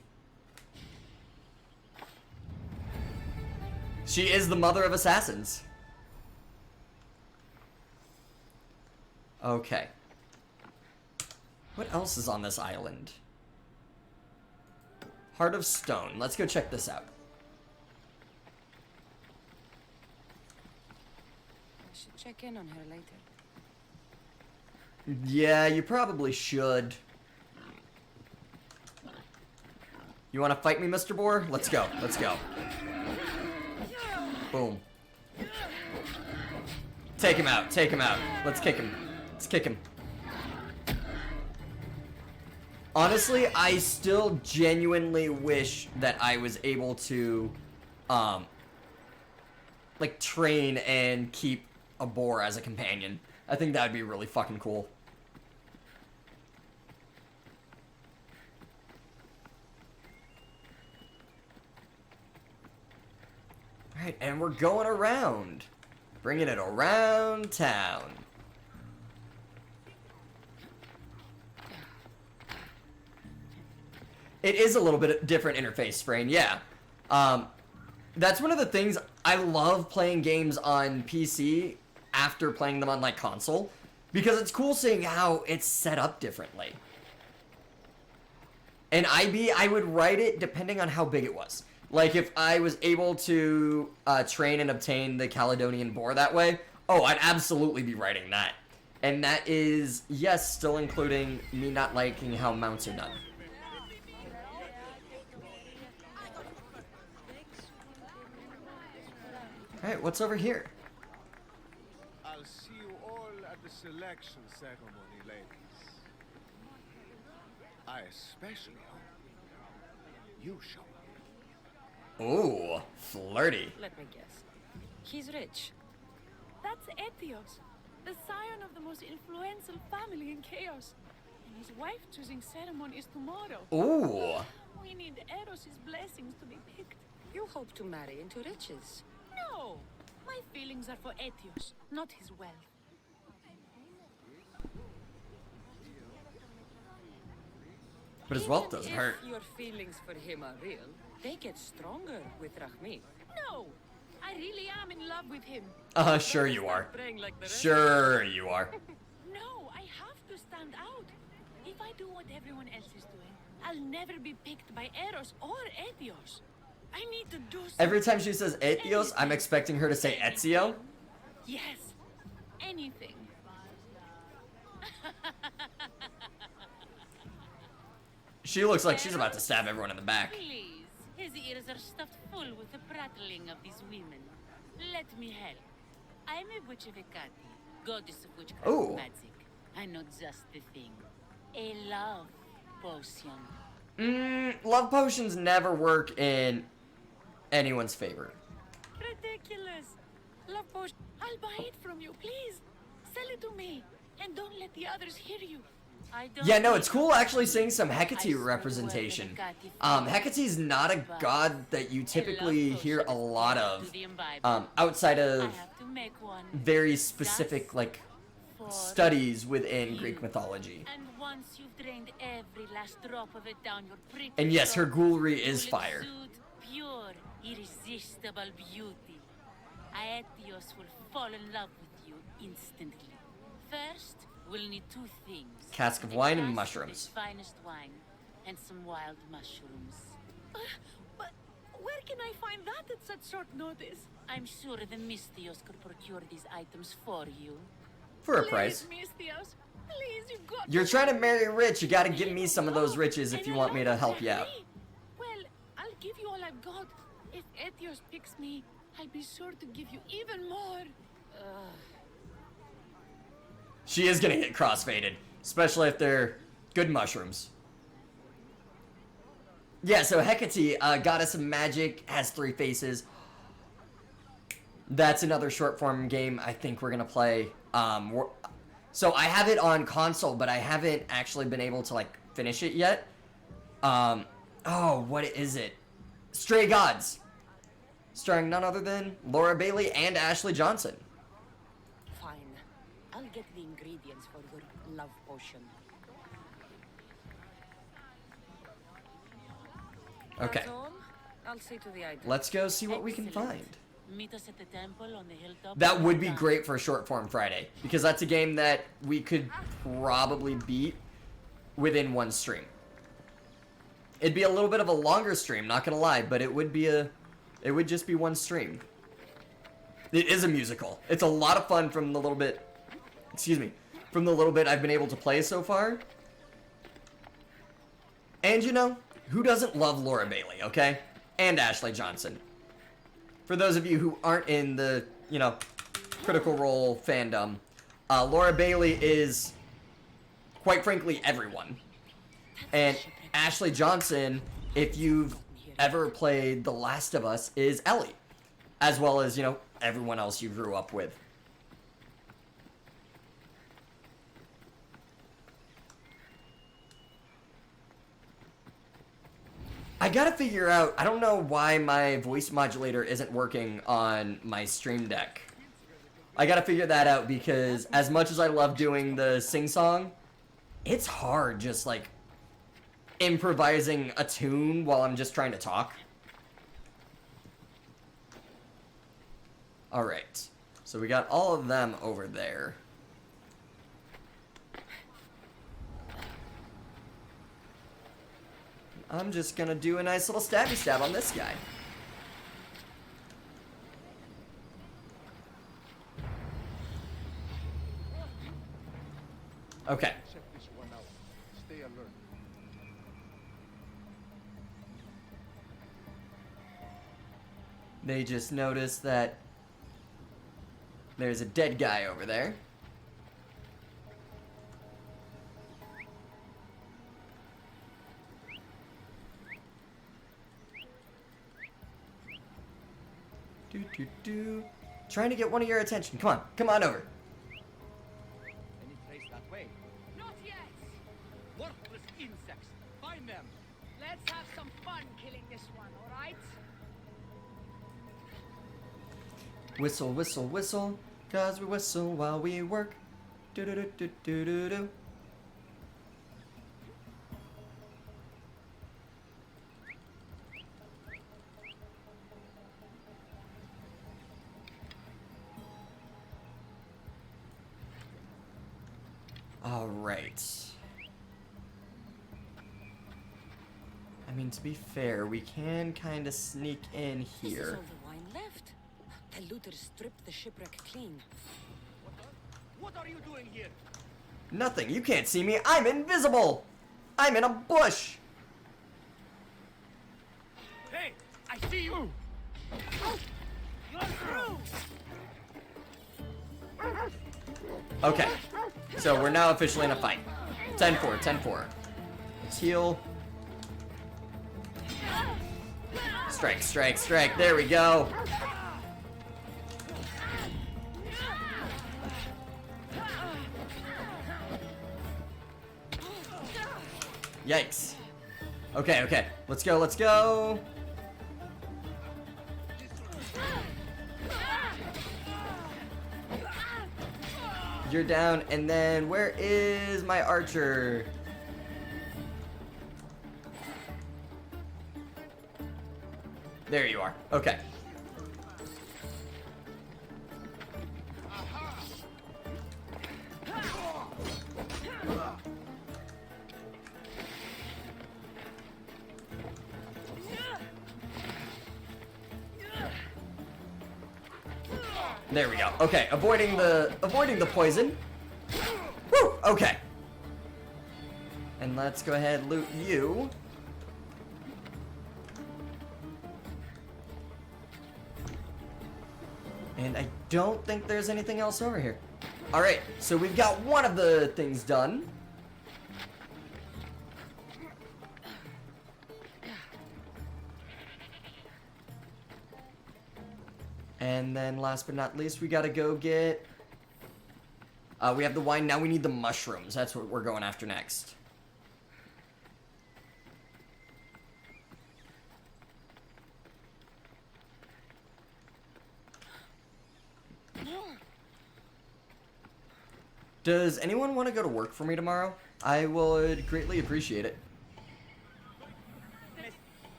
She is the mother of assassins. Okay. What else is on this island? Heart of Stone. Let's go check this out. I should check in on her later. Yeah, you probably should. You want to fight me, Mr. Boar? Let's go. Let's go. Boom. Take him out. Take him out. Let's kick him. Let's kick him. Honestly, I still genuinely wish that I was able to, like, train and keep a boar as a companion. I think that would be really fucking cool. Alright, and we're going around. Bringing it around town. It is a little bit different interface, Sprain, yeah. That's one of the things I love playing games on PC after playing them on like console, because it's cool seeing how it's set up differently. And IB, I would write it depending on how big it was. Like if I was able to train and obtain the Caledonian Boar that way, oh, I'd absolutely be writing that. And that is, yes, still including me not liking how mounts are done. Alright, what's over here? I'll see you all at the selection ceremony, ladies. I especially hope you show up. Ooh, flirty. Let me guess. He's rich. That's Etios, the scion of the most influential family in Chaos. And his wife-choosing ceremony is tomorrow. Ooh. We need Eros' blessings to be picked. You hope to marry into riches. No! My feelings are for Etios, not his wealth. But his wealth doesn't hurt. If your feelings for him are real, they get stronger with Rahmi. No! I really am in love with him. Sure you are. Praying like the rest. Sure you are. No, I have to stand out. If I do what everyone else is doing, I'll never be picked by Eros or Etios. I need to do something. Every time she says Etios, I'm expecting her to say Ezio. Yes. Anything. She looks like she's about to stab everyone in the back. Please. His ears are stuffed full with the prattling of these women. Let me help. I'm a witch of Hecate, goddess of witchcraft Ooh. and magic. I know just the thing. A love potion. Love potions never work in anyone's favor. Ridiculous. Love potion. I'll buy it from you, please. Sell it to me. And don't let the others hear you. I don't Yeah, no, need it's cool actually seeing some I Hecate swear representation. to God, if Hecate's not a god that you typically hear a lot of, outside I of have to make one. very specific, like, For studies within Greek mythology. And once you've drained every last drop of it down your pretty And yes, her throat, ghoulery you is will fire. exude pure, irresistible beauty. Aetios will fall in love with you instantly. First, we'll need two things. Cask of A wine and cask of mushrooms. the finest wine and some wild mushrooms. But where can I find that at such short notice? I'm sure the Mystios could procure these items for you. For a price. Please, Mystios. Please, you've got You're trying to marry rich, you gotta give me some of those riches if you want me to help you out. Well, I'll give you all I've got. If Etios picks me, I'll be sure to give you even more. She is gonna get crossfaded, especially if they're good mushrooms. Yeah, so Hecate, goddess of magic, has 3 faces. That's another short form game I think we're gonna play. So I have it on console, but I haven't actually been able to like finish it yet. Oh, what is it? Stray Gods, starring none other than Laura Bailey and Ashley Johnson. Fine. I'll get the ingredients for your love potion. Okay, That's all? I'll see to the items. let's go see what we can Excellent. find. Meet us at the temple on the hilltop. That would be great for a short form Friday, because that's a game that we could probably beat within one stream. It'd be a little bit of a longer stream, not gonna lie, but it would just be one stream. It is a musical. It's a lot of fun from the little bit, from the little bit I've been able to play so far. And you know, who doesn't love Laura Bailey, okay? And Ashley Johnson. For those of you who aren't in the, Critical Role fandom, Laura Bailey is, quite frankly, everyone. And Ashley Johnson, if you've ever played The Last of Us, is Ellie. As well as, everyone else you grew up with. I gotta figure out, I don't know why my voice modulator isn't working on my Stream Deck. I gotta figure that out because as much as I love doing the sing-song, it's hard just like improvising a tune while I'm just trying to talk. Alright. So we got all of them over there. I'm just gonna do a nice little stabby stab on this guy. Okay. Check this one out. Stay alert. They just noticed that there's a dead guy over there. Trying to get one of your attention. Come on over. Any trace that way? Not yet. Worthless insects. Find them. Let's have some fun killing this one, all right? Whistle, whistle, whistle, 'cause we whistle while we work. Do do do do do do do. All right. I mean, to be fair, we can kind of sneak in This is here. all the wine left. The looters stripped the shipwreck clean. What are you doing here? Nothing. You can't see me. I'm invisible. I'm in a bush. Hey, I see you. You're through. Okay. So we're now officially in a fight. 10-4, 10-4. Let's heal. Strike, strike, strike. There we go. Yikes. Okay, okay. Let's go, let's go. You're down, and then where is my archer? There you are. Okay. There we go. Okay, avoiding the poison. Woo! Okay. And let's go ahead and loot you. And I don't think there's anything else over here. Alright, so we've got one of the things done. And then last but not least, we gotta go get... we have the wine, now we need the mushrooms. That's what we're going after next. Does anyone want to go to work for me tomorrow? I would greatly appreciate it.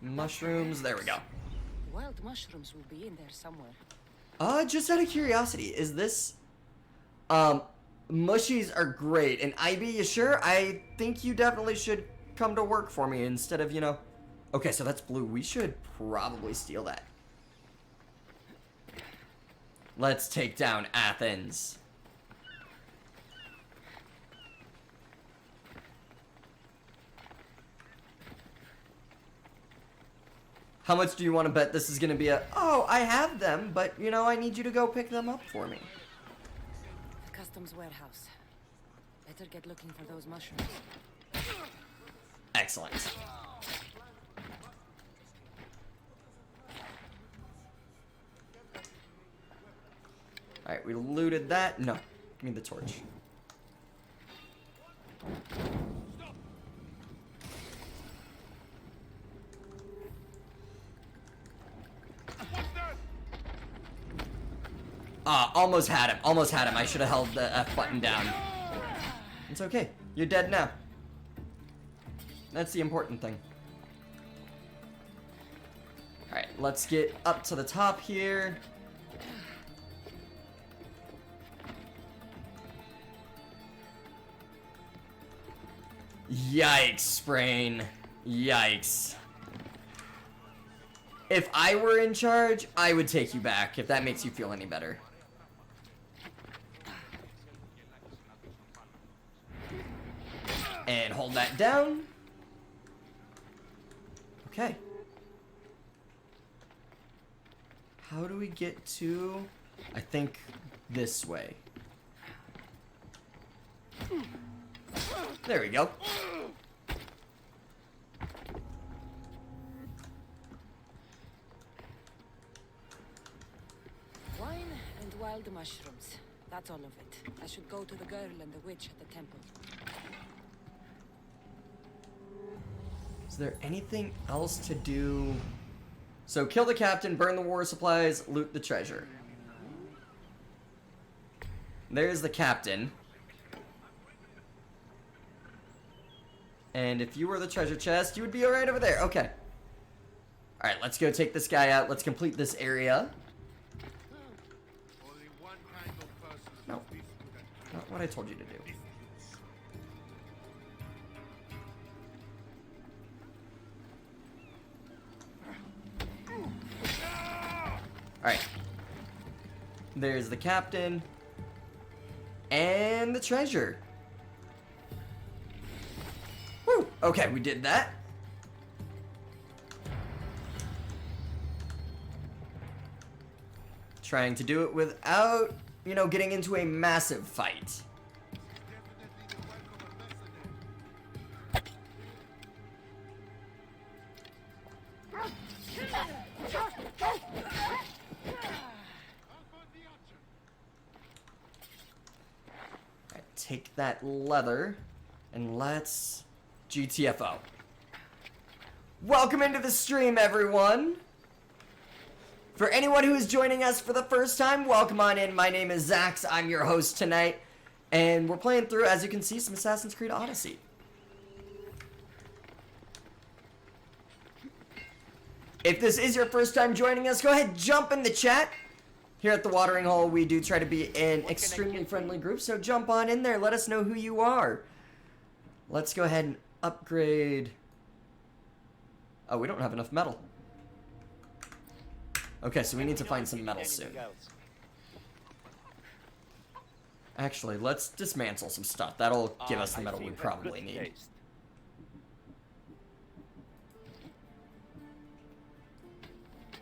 Mushrooms, there we go. Wild mushrooms will be in there somewhere. Just out of curiosity, is this... mushies are great, and IB, you sure? I think you definitely should come to work for me instead of, you know... Okay, so that's blue. We should probably steal that. Let's take down Athens. How much do you want to bet this is going to be a... Oh, I have them, but, you know, I need you to go pick them up for me. The customs warehouse. Better get looking for those mushrooms. Excellent. Alright, we looted that. No, give me the torch. Almost had him. Almost had him. I should have held the F button down. It's okay. You're dead now. That's the important thing. Alright, let's get up to the top here. Yikes, Sprain. Yikes. If I were in charge, I would take you back, if that makes you feel any better. And hold that down. Okay. How do we get to... I think this way. There we go. Wine and wild mushrooms. That's all of it. I should go to the girl and the witch at the temple. Is there anything else to do? So kill the captain, burn the war supplies, loot the treasure. There's the captain. And if you were the treasure chest, you would be alright over there. Okay. Alright, let's go take this guy out. Let's complete this area. Only one kind of person No. is this good at Not what I told you to do. Alright. There's the captain. And the treasure. Woo! Okay, we did that. Trying to do it without, you know, getting into a massive fight. Alright, take that leather and let's GTFO. Welcome into the stream, everyone. For anyone who is joining us for the first time, welcome on in. My name is Zax. I'm your host tonight. And we're playing through, as you can see, some Assassin's Creed Odyssey. If this is your first time joining us, go ahead, jump in the chat. Here at the Watering Hole, we do try to be an extremely friendly group, so jump on in there. Let us know who you are. Let's go ahead and upgrade. Oh, we don't have enough metal. Okay, so we need to find some metal soon. Actually, let's dismantle some stuff. That'll give us the metal we probably need.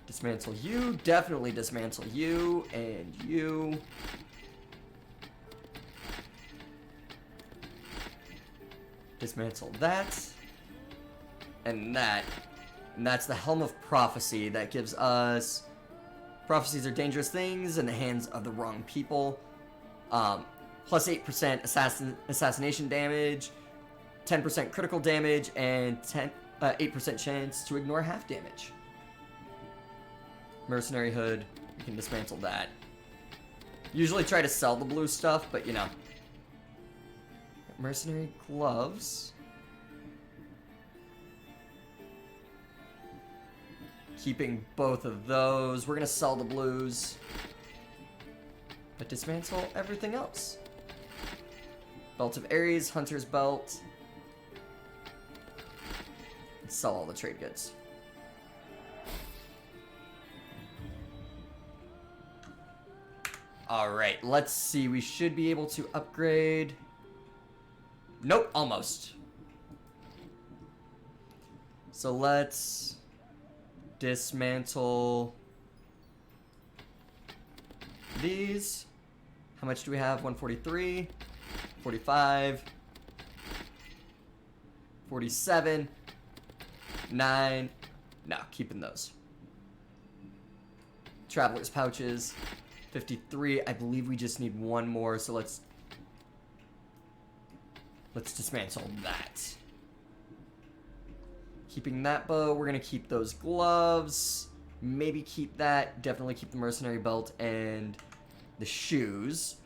Dismantle you, definitely dismantle you, and you. Dismantle that, and that. And that's the Helm of Prophecy that gives us... Prophecies are dangerous things in the hands of the wrong people. Plus 8% assassination damage, 10% critical damage, and 8% chance to ignore half damage. Mercenary Hood, you can dismantle that. Usually try to sell the blue stuff, but you know. Mercenary Gloves. Keeping both of those. We're gonna sell the blues. But dismantle everything else. Belt of Ares, Hunter's Belt. And sell all the trade goods. Alright, let's see. We should be able to upgrade. Nope, almost. So let's dismantle these. How much do we have? 143, 45, 47, 9. No, keeping those. Traveler's pouches, 53. I believe we just need one more, so let's dismantle that. Keeping that bow, we're gonna keep those gloves. Maybe keep that. Definitely keep the mercenary belt and the shoes.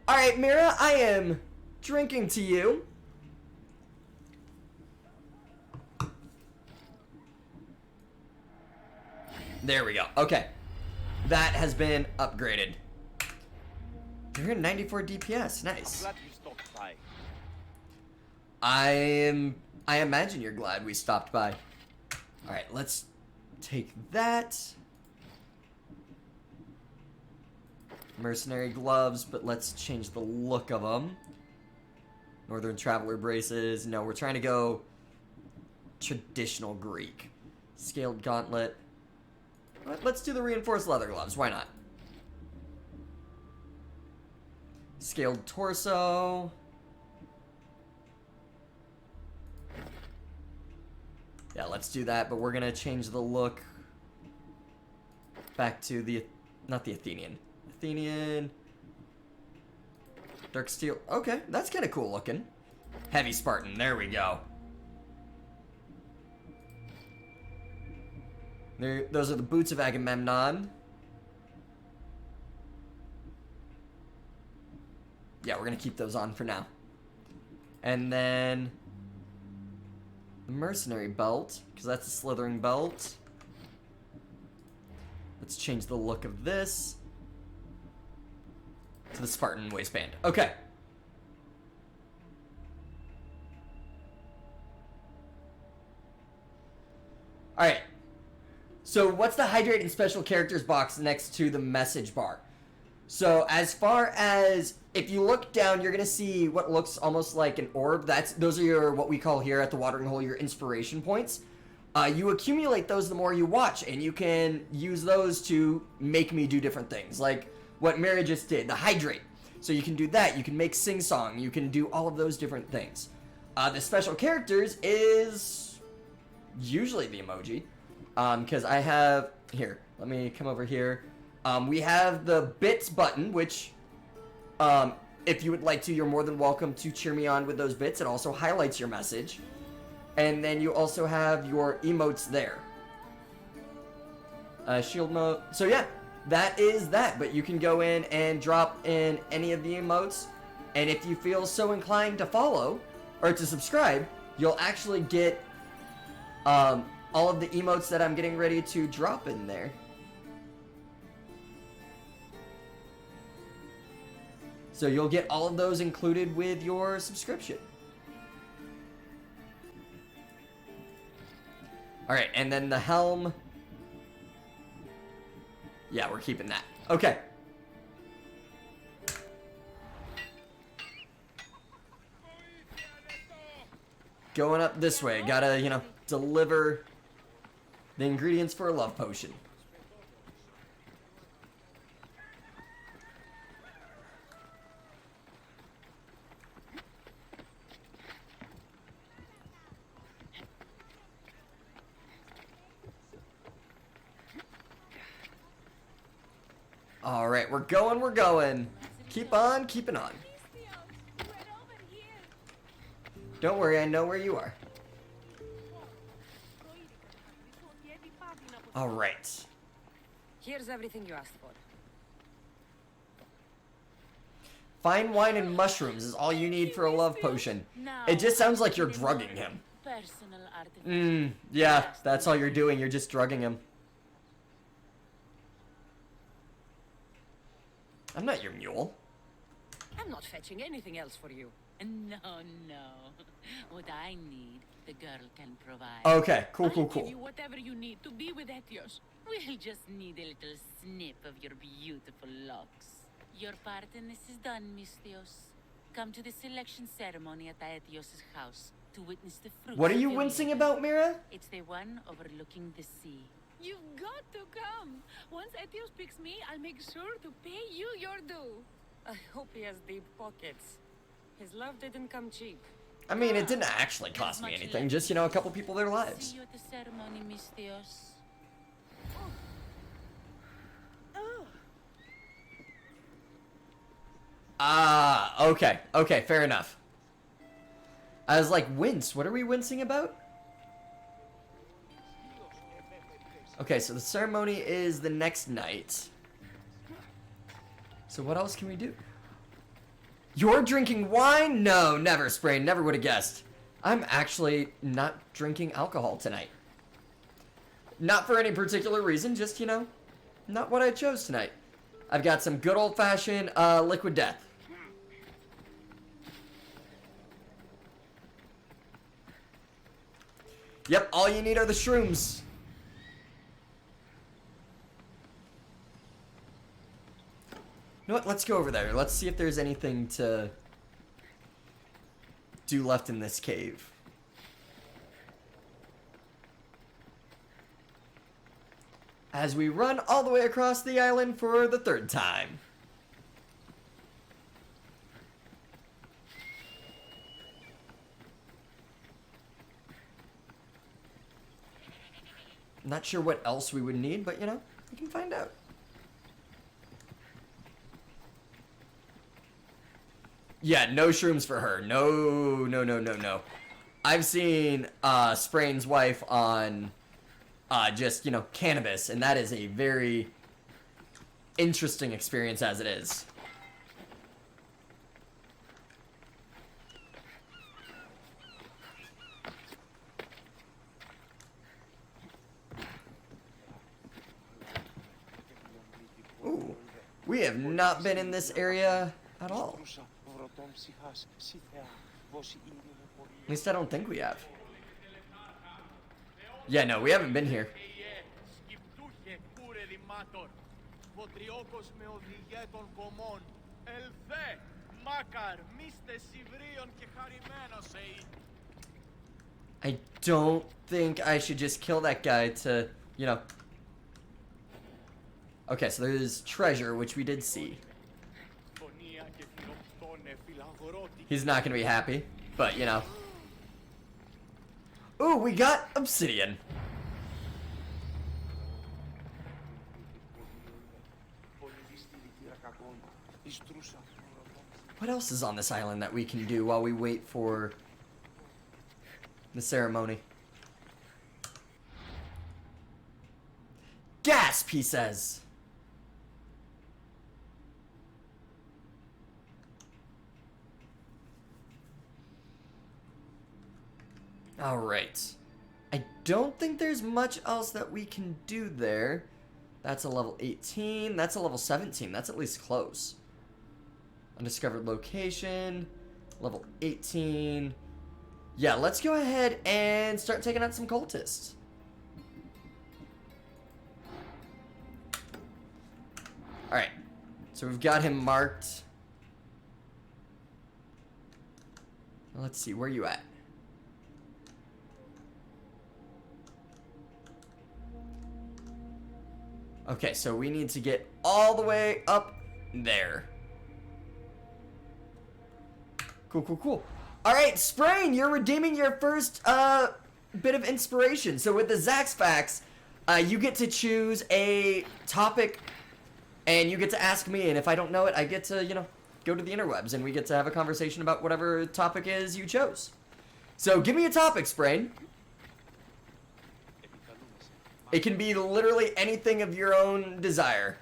Alright, Mira, I am drinking to you. There we go. Okay. That has been upgraded. You're in 94 DPS. Nice. Glad you stopped by. I imagine you're glad we stopped by. Alright, let's take that. Mercenary gloves, but let's change the look of them. Northern Traveler braces. No, we're trying to go traditional Greek. Scaled gauntlet. Let's do the reinforced leather gloves. Why not? Scaled torso. Yeah, let's do that, but we're gonna change the look back to the, not the Athenian. Athenian. Dark steel. Okay, that's kind of cool looking. Heavy Spartan. There we go. There, those are the boots of Agamemnon. Yeah, we're gonna keep those on for now. And then the mercenary belt, because that's a slithering belt. Let's change the look of this to the Spartan waistband. Okay. Alright. So what's the hydrate and special characters box next to the message bar? So as far as, if you look down, you're gonna see what looks almost like an orb. Those are your, what we call here at the watering hole, your inspiration points. You accumulate those the more you watch, and you can use those to make me do different things, like what Mira just did, the hydrate. So you can do that, you can make sing song, you can do all of those different things. The special characters is usually the emoji, because I have, here, let me come over here. We have the bits button, which, if you would like to, you're more than welcome to cheer me on with those bits. It also highlights your message. And then you also have your emotes there. Shield mode. So yeah, that is that. But you can go in and drop in any of the emotes. And if you feel so inclined to follow, or to subscribe, you'll actually get all of the emotes that I'm getting ready to drop in there. So you'll get all of those included with your subscription. Alright, and then the helm. Yeah, we're keeping that. Okay. Going up this way. Gotta, you know, deliver the ingredients for a love potion. Alright, we're going, we're going. Keep on keeping on. Don't worry, I know where you are. Alright. Here's everything you asked for. Fine wine and mushrooms is all you need for a love potion. It just sounds like you're drugging him. Yeah, that's all you're doing, you're just drugging him. I'm not your mule. I'm not fetching anything else for you. No, no. What I need, the girl can provide. Okay, cool, I'll cool, give you cool. whatever you need to be with Etios. We'll just need a little snip of your beautiful locks. Your part in this is done, Misthios. Come to the selection ceremony at Aetios' house to witness the fruits. What are you of your wincing labor. about, Mira? It's the one overlooking the sea. You've got to come. Once Etios picks me, I'll make sure to pay you your due. I hope he has deep pockets. His love didn't come cheap. I mean, it didn't actually cost me anything, just, you know, a couple people their lives. See you at the ceremony, Misthios. Ah, okay, okay, fair enough. I was like, wince, what are we wincing about? Okay, so the ceremony is the next night. So what else can we do? You're drinking wine? No, never, Sprain. Never would have guessed. I'm actually not drinking alcohol tonight. Not for any particular reason, just, you know, not what I chose tonight. I've got some good old-fashioned Liquid Death. Yep, all you need are the shrooms. You know what? Let's go over there. Let's see if there's anything to do left in this cave. As we run all the way across the island for the third time. Not sure what else we would need, but you know, we can find out. Yeah, no shrooms for her. No. I've seen Sprain's wife on just, you know, cannabis, and that is a very interesting experience as it is. Ooh, we have not been in this area at all. At least I don't think we have. Yeah, no, we haven't been here. I don't think I should just kill that guy to, you know. Okay, so there's treasure, which we did see. He's not gonna be happy, but you know. Ooh, we got obsidian. What else is on this island that we can do while we wait for the ceremony? Gasp, he says. Alright. I don't think there's much else that we can do there. That's a level 18. That's a level 17. That's at least close. Undiscovered location. Level 18. Yeah, let's go ahead and start taking out some cultists. Alright. So we've got him marked. Let's see, where are you at? Okay, so we need to get all the way up there. Cool. Alright, Sprain, you're redeeming your first bit of inspiration. So with the Zax Facts, you get to choose a topic and you get to ask me, and if I don't know it, I get to, you know, go to the interwebs and we get to have a conversation about whatever topic is you chose. So give me a topic, Sprain. It can be literally anything of your own desire.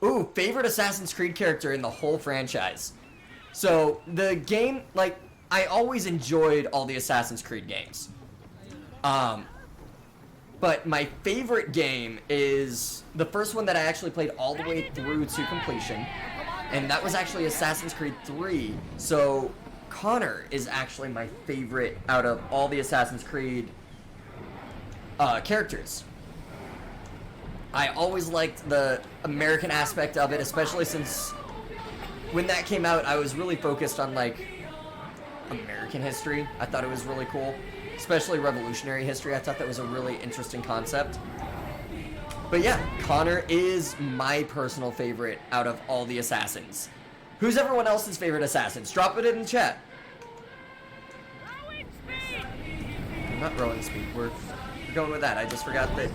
Ooh, favorite Assassin's Creed character in the whole franchise. So, the game, like, I always enjoyed all the Assassin's Creed games. But my favorite game is the first one that I actually played all the way through to completion. And that was actually Assassin's Creed 3. So, Connor is actually my favorite out of all the Assassin's Creed characters. I always liked the American aspect of it, especially since when that came out, I was really focused on, like, American history. I thought it was really cool. Especially revolutionary history. I thought that was a really interesting concept. But yeah, Connor is my personal favorite out of all the assassins. Who's everyone else's favorite assassins? Drop it in the chat. Not rowing speed. We're going with that. I just forgot that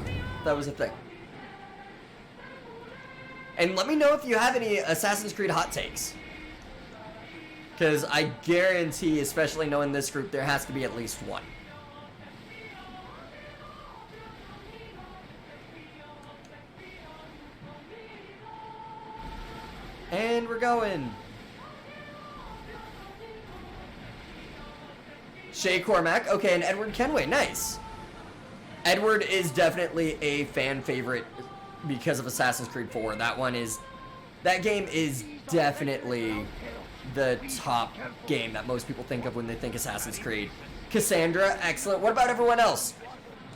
that was a thing. And let me know if you have any Assassin's Creed hot takes. Because I guarantee, especially knowing this group, there has to be at least one. And we're going. Shay Cormac. Okay, and Edward Kenway. Nice. Edward is definitely a fan favorite because of Assassin's Creed 4. That game is definitely the top game that most people think of when they think Assassin's Creed. Cassandra, excellent. What about everyone else?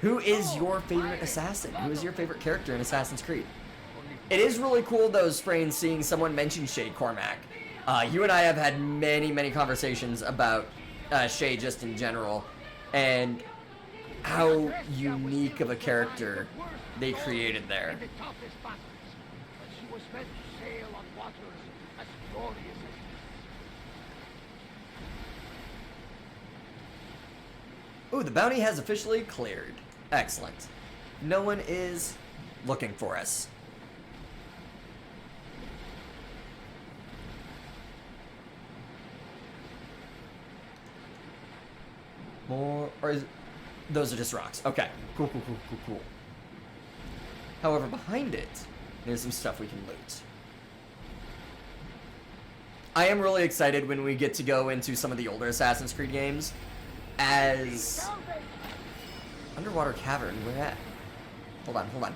Who is your favorite assassin? Who is your favorite character in Assassin's Creed? It is really cool, though, Sprain, seeing someone mention Shay Cormac. You and I have had many, many conversations about Shay just in general, and how unique of a character they created there. The toughest battles, but she was meant to sail on waters as glorious as Ooh, the bounty has officially cleared. Excellent. No one is looking for us. More, or is, those are just rocks. Okay, cool. However, behind it, there's some stuff we can loot. I am really excited when we get to go into some of the older Assassin's Creed games as Underwater Cavern. Where at? Hold on.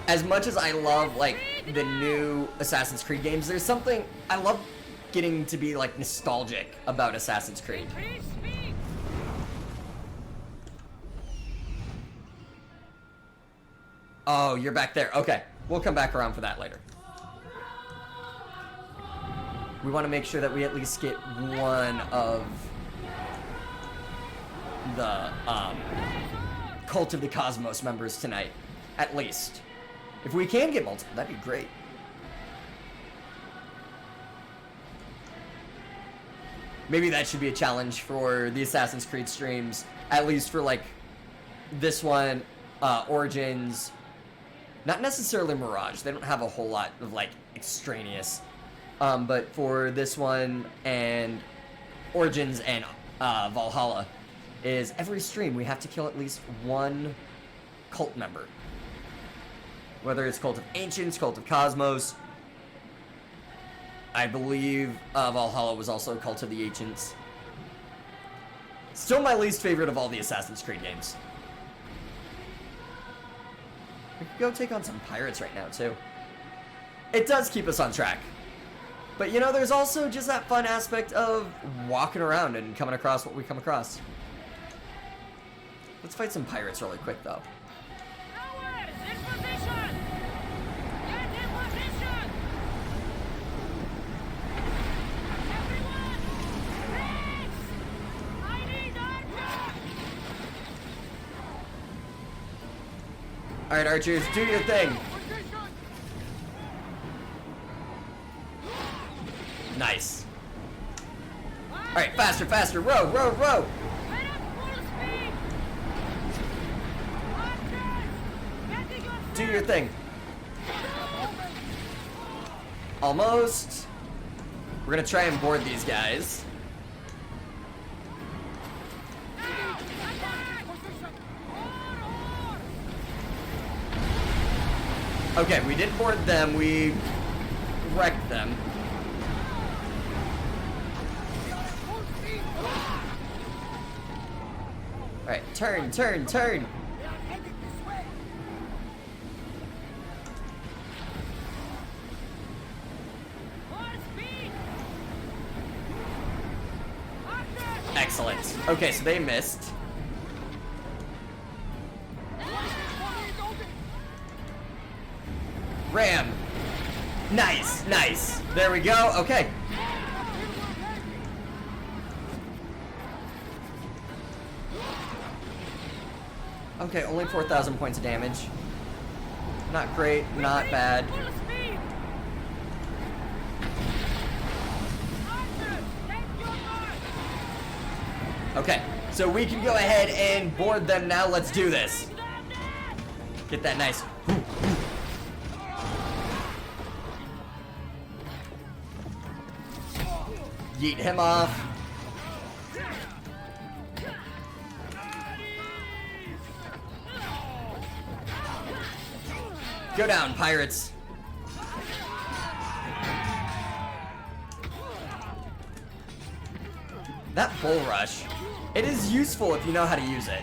As much as I love like the new Assassin's Creed games, there's something I love getting to be like nostalgic about Assassin's Creed. Oh, you're back there. Okay, we'll come back around for that later. We want to make sure that we at least get one of the Cult of the Cosmos members tonight, at least. If we can get multiple, that'd be great. Maybe that should be a challenge for the Assassin's Creed streams, at least for like this one, Origins. Not necessarily Mirage. They don't have a whole lot of like extraneous. But for this one and Origins and Valhalla, is every stream we have to kill at least one cult member. Whether it's Cult of Ancients, Cult of Cosmos. I believe Valhalla was also Cult of the Ancients. Still my least favorite of all the Assassin's Creed games. We could go take on some pirates right now, too. It does keep us on track. But, you know, there's also just that fun aspect of walking around and coming across what we come across. Let's fight some pirates really quick, though. Alright, archers, do your thing. Nice. Alright, faster, row. Do your thing. Almost. We're gonna try and board these guys. Okay, we did board them, we wrecked them. Alright, turn. Excellent. Okay, so they missed. Ram. Nice. There we go. Okay. Okay, only 4,000 points of damage. Not great, not bad. Okay, so we can go ahead and board them now. Let's do this. Get that nice. Yeet him off. Go down, pirates. That bull rush, it is useful if you know how to use it.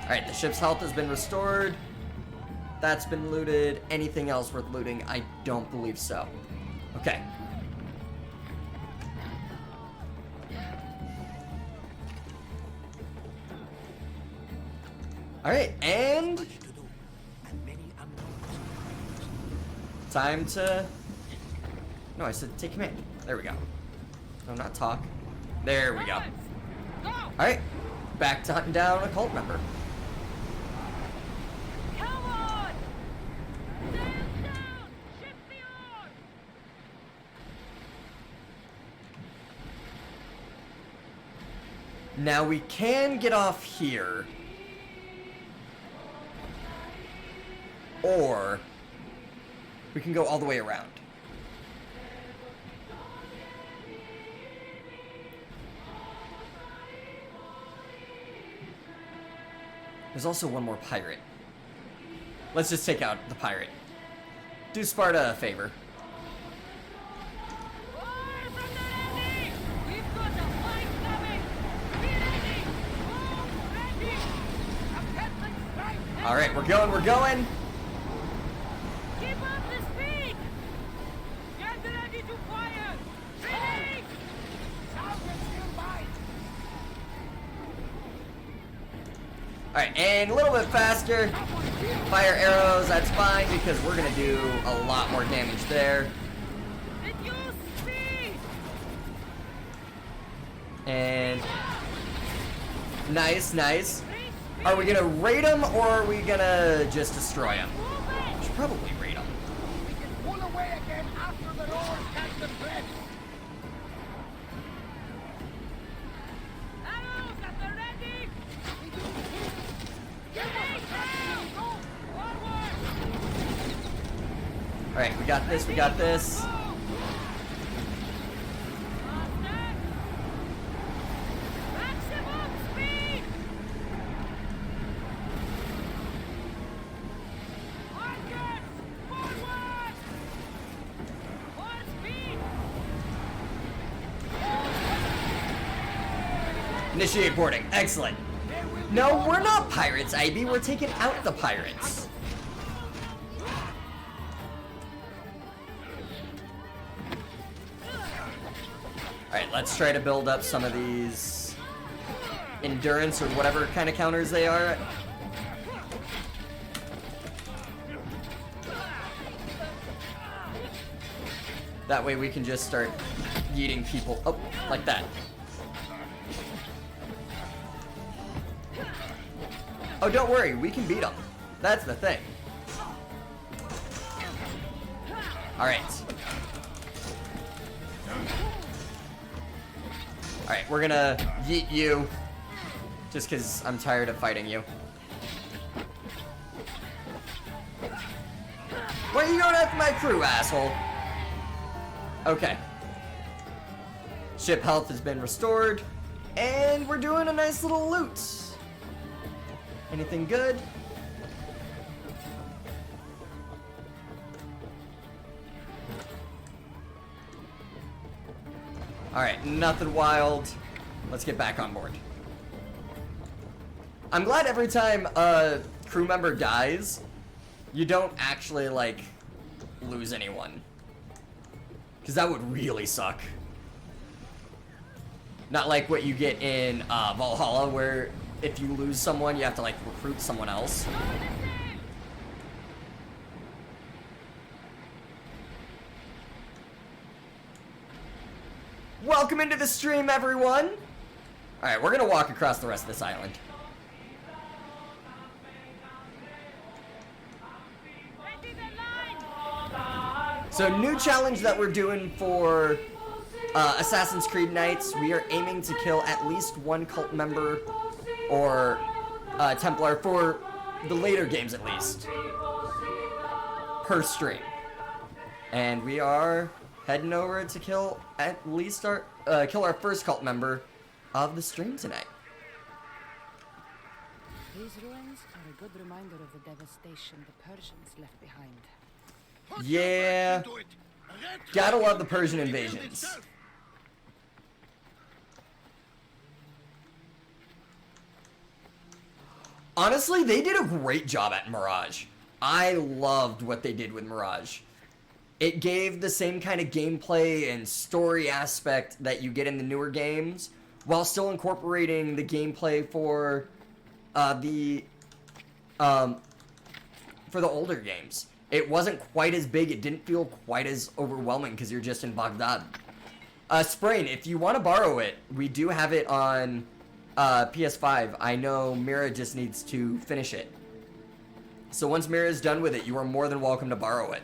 Alright, the ship's health has been restored. That's been looted. Anything else worth looting? I don't believe so. Okay. Alright, and time to... No, I said take command. There we go. No, not talk. There we go. Alright, back to hunting down a cult member. Come on! Stand down! Shift the oar! Now we can get off here. Or we can go all the way around. There's also one more pirate. Let's just take out the pirate. Do Sparta a favor. Oar from the ready! We've got a fight coming! Be ready! Move ready! A peasant strike! Alright, we're going, we're going. Keep up the speed! Get ready to fire! Ready! Sound is nearby. Alright, and a little bit faster. Fire arrows, that's fine because we're gonna do a lot more damage there. Reduce speed! And nice, nice. Are we gonna raid them or are we gonna just destroy them? Move Should probably raid them. We can pull away again after the roar catch the thread. it! Arrows at the ready! Give us a chance. Go. Forward! Alright, we got this, we got this. Faster! Maximum speed! Markers! Forward! More speed! Initiate boarding. Excellent. No, we're not pirates, Ivy. We're taking out the pirates. Alright, let's try to build up some of these endurance or whatever kind of counters they are. That way we can just start yeeting people. Oh, like that. Oh, don't worry, we can beat them. That's the thing. Alright. Alright, we're gonna yeet you. Just because I'm tired of fighting you. Why are you going after my crew, asshole? Okay. Ship health has been restored. And we're doing a nice little loot. Anything good? Alright, nothing wild. Let's get back on board. I'm glad every time a crew member dies, you don't actually, like, lose anyone. Because that would really suck. Not like what you get in Valhalla, where if you lose someone, you have to, like, recruit someone else. Welcome into the stream, everyone! Alright, we're gonna walk across the rest of this island. So, new challenge that we're doing for Assassin's Creed Nights. We are aiming to kill at least one cult member or Templar for the later games at least. Per stream. And we are heading over to kill at least our first cult member of the stream tonight. These ruins are a good reminder of the devastation the Persians left behind. Yeah. Gotta love the Persian invasions. Honestly, they did a great job at Mirage. I loved what they did with Mirage. It gave the same kind of gameplay and story aspect that you get in the newer games, while still incorporating the gameplay for the older games. It wasn't quite as big. It didn't feel quite as overwhelming because you're just in Baghdad. Sprain, if you want to borrow it, we do have it on PS5. I know Mira just needs to finish it. So once Mira is done with it, you are more than welcome to borrow it.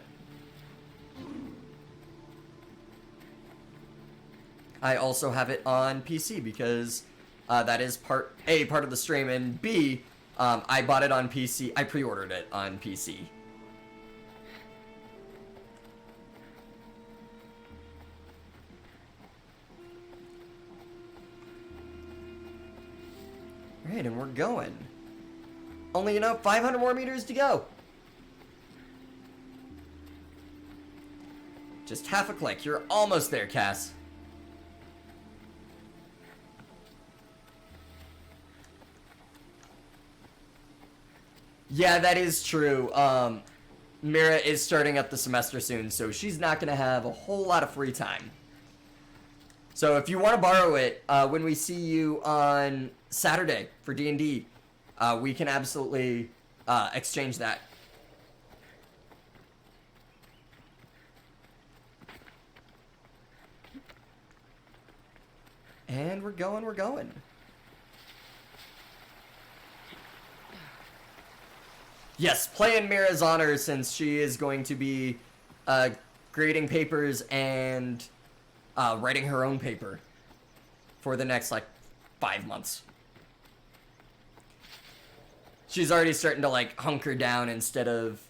I also have it on PC because that is part of the stream, and B, I bought it on PC. I pre-ordered it on PC. Alright, and we're going. Only, 500 more meters to go. Just half a click. You're almost there, Cass. Yeah, that is true. Mira is starting up the semester soon, so she's not going to have a whole lot of free time. So if you want to borrow it, when we see you on Saturday for D&D, we can absolutely exchange that. And we're going, we're going. Yes, play in Mira's honor since she is going to be grading papers and writing her own paper for the next, 5 months. She's already starting to, hunker down instead of,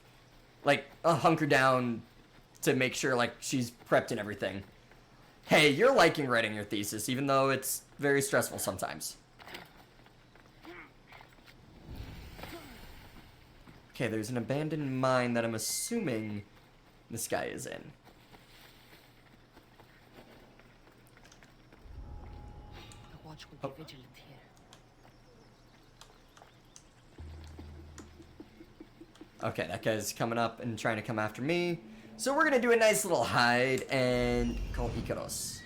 hunker down to make sure, she's prepped and everything. Hey, you're liking writing your thesis, even though it's very stressful sometimes. Okay, there's an abandoned mine that I'm assuming this guy is in. The watch will be vigilant here. Okay, that guy's coming up and trying to come after me. So we're gonna do a nice little hide and call Ikaros.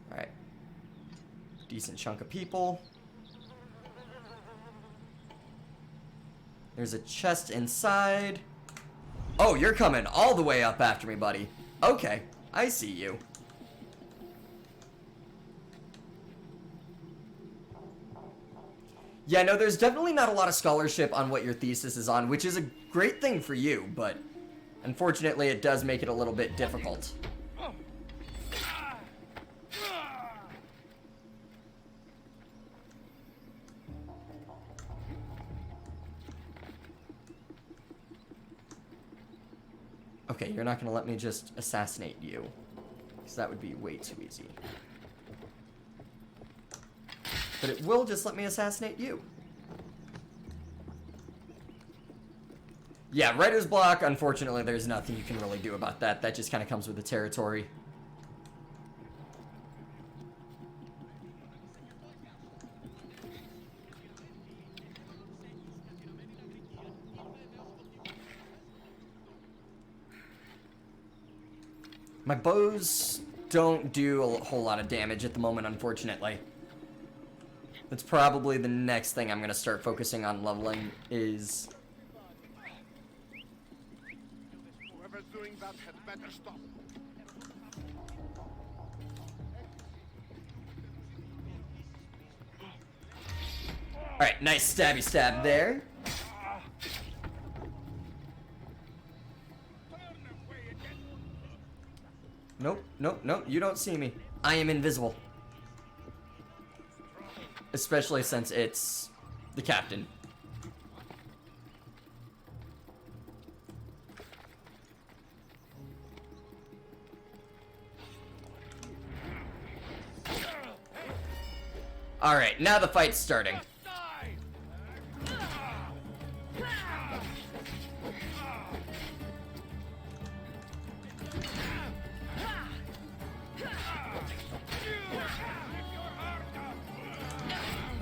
Alright. Decent chunk of people. There's a chest inside. Oh, you're coming all the way up after me, buddy. Okay, I see you. Yeah, no, there's definitely not a lot of scholarship on what your thesis is on, which is a great thing for you, but unfortunately it does make it a little bit difficult. Okay, you're not gonna let me just assassinate you, because that would be way too easy. But it will just let me assassinate you. Yeah, writer's block, unfortunately, there's nothing you can really do about that. That just kind of comes with the territory. My bows don't do a whole lot of damage at the moment, unfortunately. That's probably the next thing I'm going to start focusing on leveling is... Whoever's doing that had better stop. Alright, nice stabby stab there. Nope, nope, nope, you don't see me. I am invisible. Especially since it's the captain. Alright, now the fight's starting.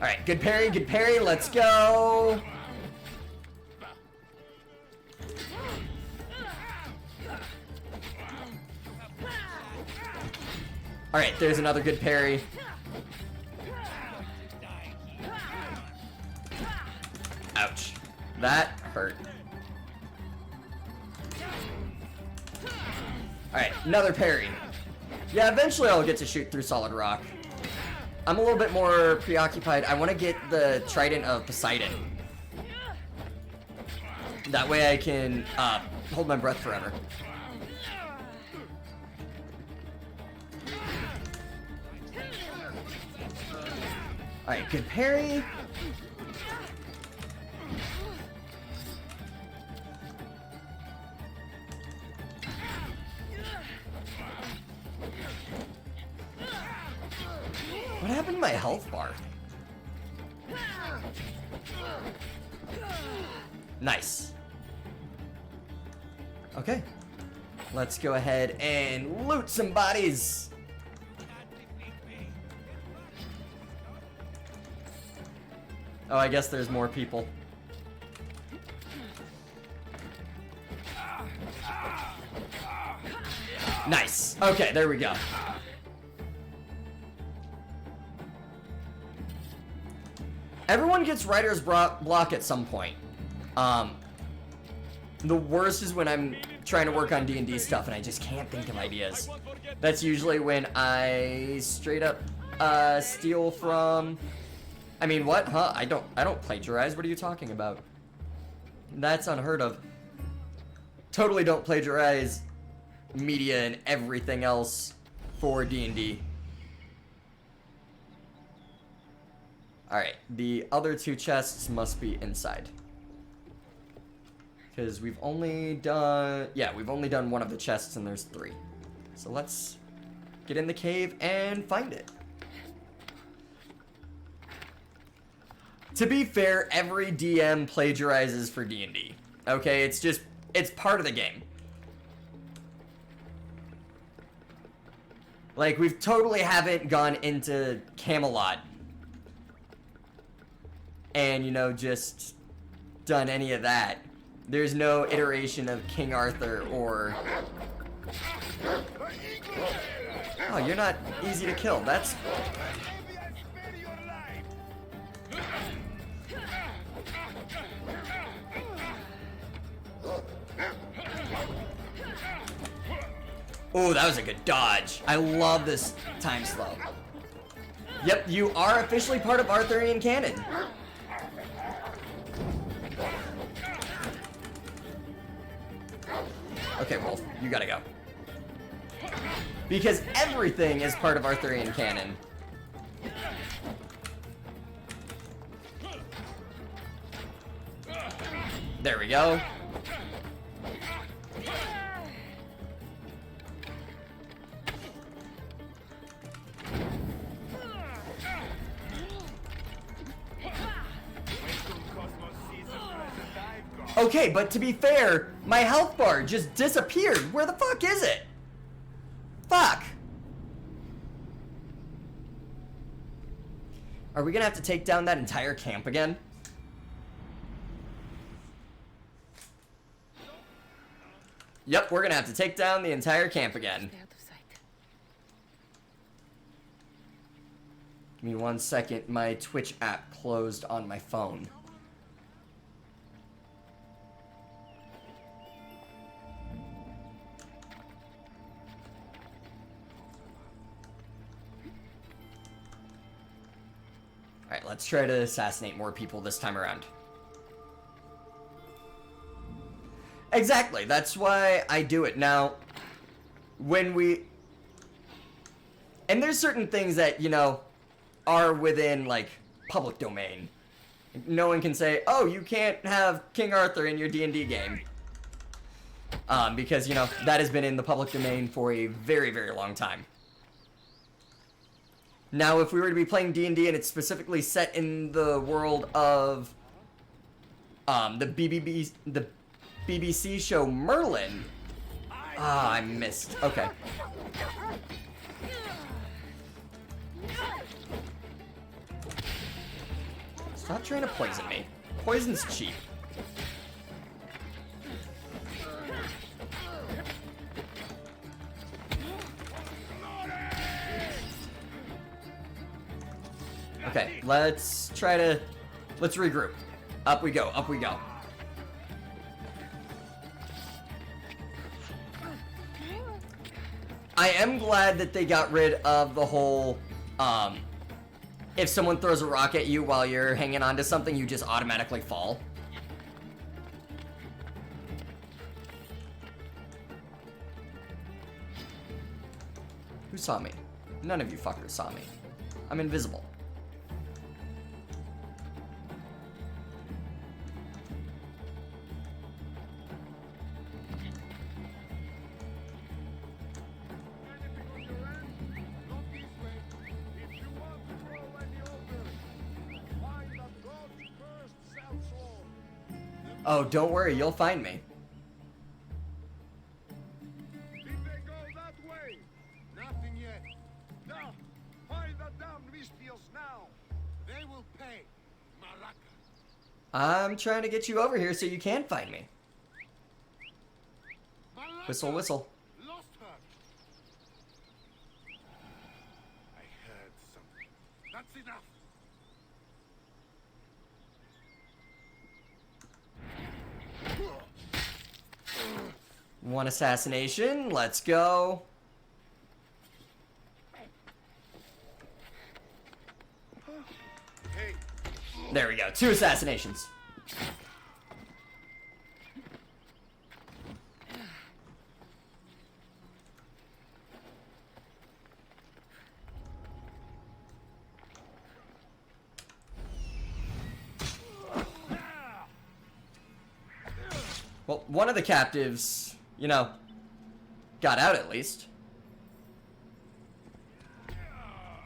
Alright, good parry, let's go. Alright, there's another good parry. Ouch. That hurt. Alright, another parry. Yeah, eventually I'll get to shoot through solid rock. I'm a little bit more preoccupied. I want to get the Trident of Poseidon. That way I can hold my breath forever. Alright, good parry. What happened to my health bar? Nice. Okay. Let's go ahead and loot some bodies. Oh, I guess there's more people. Nice. Okay, there we go. Everyone gets writer's block at some point. The worst is when I'm trying to work on D&D stuff and I just can't think of ideas. That's usually when I straight up steal from... I mean, what? Huh? I don't plagiarize. What are you talking about? That's unheard of. Totally don't plagiarize media and everything else for D&D. Alright, the other two chests must be inside. Because we've only done... Yeah, we've only done one of the chests and there's 3. So let's get in the cave and find it. To be fair, every DM plagiarizes for D&D. Okay, it's just... It's part of the game. Like, we've totally haven't gone into Camelot and, you know, just done any of that. There's no iteration of King Arthur or... Oh, you're not easy to kill. That's... Oh, that was a good dodge. I love this time slow. Yep, you are officially part of Arthurian canon. Okay, Wolf, you gotta go. Because everything is part of Arthurian canon. There we go. Okay, but to be fair, my health bar just disappeared. Where the fuck is it? Fuck. Are we gonna have to take down that entire camp again? Yep, we're gonna have to take down the entire camp again. Give me 1 second. My Twitch app closed on my phone. Alright, let's try to assassinate more people this time around. Exactly, that's why I do it. Now, when we... And there's certain things that, you know, are within, like, public domain. No one can say, oh, you can't have King Arthur in your D&D game. Because, you know, that has been in the public domain for a very, very long time. Now, if we were to be playing D&D and it's specifically set in the world of the BBC show Merlin. Ah, I missed. Okay. Stop trying to poison me. Poison's cheap. Okay, let's regroup. Up we go, up we go. I am glad that they got rid of the whole, if someone throws a rock at you while you're hanging on to something, you just automatically fall. Who saw me? None of you fuckers saw me. I'm invisible. Oh, don't worry, you'll find me. Did they go that way? Nothing yet. Now, find the damned Misthios now. They will pay. Maraca. I'm trying to get you over here so you can find me. Maraca. Whistle, whistle. Lost her. I heard something. That's enough. One assassination, let's go. Hey. There we go, 2 assassinations. Well, one of the captives, you know, got out at least.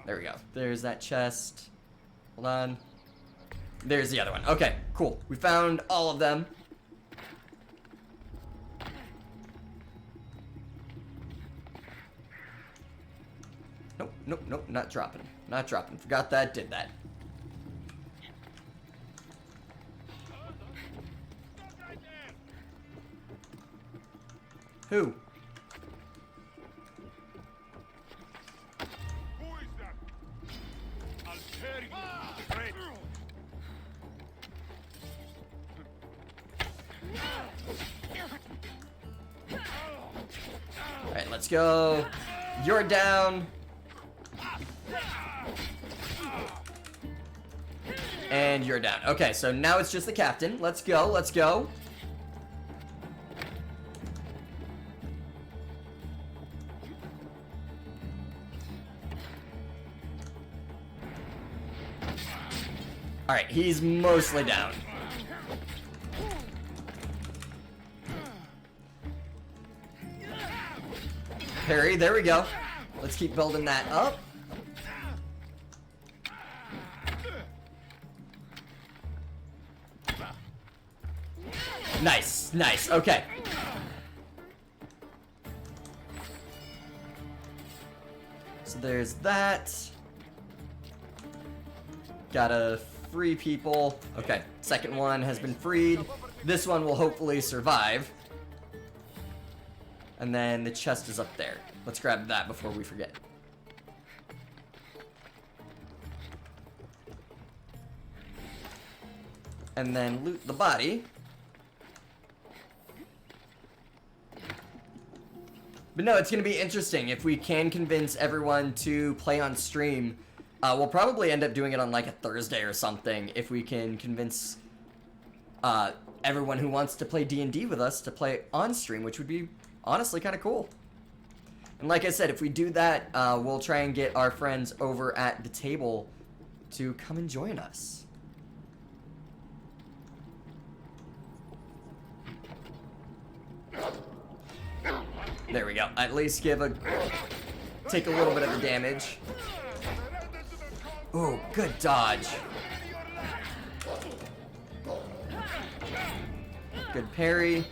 There we go. There's that chest. Hold on. There's the other one. Okay, cool. We found all of them. Nope, nope, nope, not dropping. Not dropping. Forgot that, did that. Who? Who is that? I'll tear you to shreds. Alright, let's go. You're down. And you're down. Okay, so now it's just the captain. Let's go, let's go. Alright, he's mostly down. Parry, there we go. Let's keep building that up. Nice, nice, okay. So there's that. Gotta free people. Okay, second one has been freed. This one will hopefully survive. And then the chest is up there. Let's grab that before we forget. And then loot the body. But no, it's going to be interesting. If we can convince everyone to play on stream, we'll probably end up doing it on like a Thursday or something. If we can convince everyone who wants to play D&D with us to play on stream, which would be honestly kind of cool. And like I said, if we do that, we'll try and get our friends over at the table to come and join us. There we go. At least take a little bit of the damage. Ooh, good dodge. Good parry.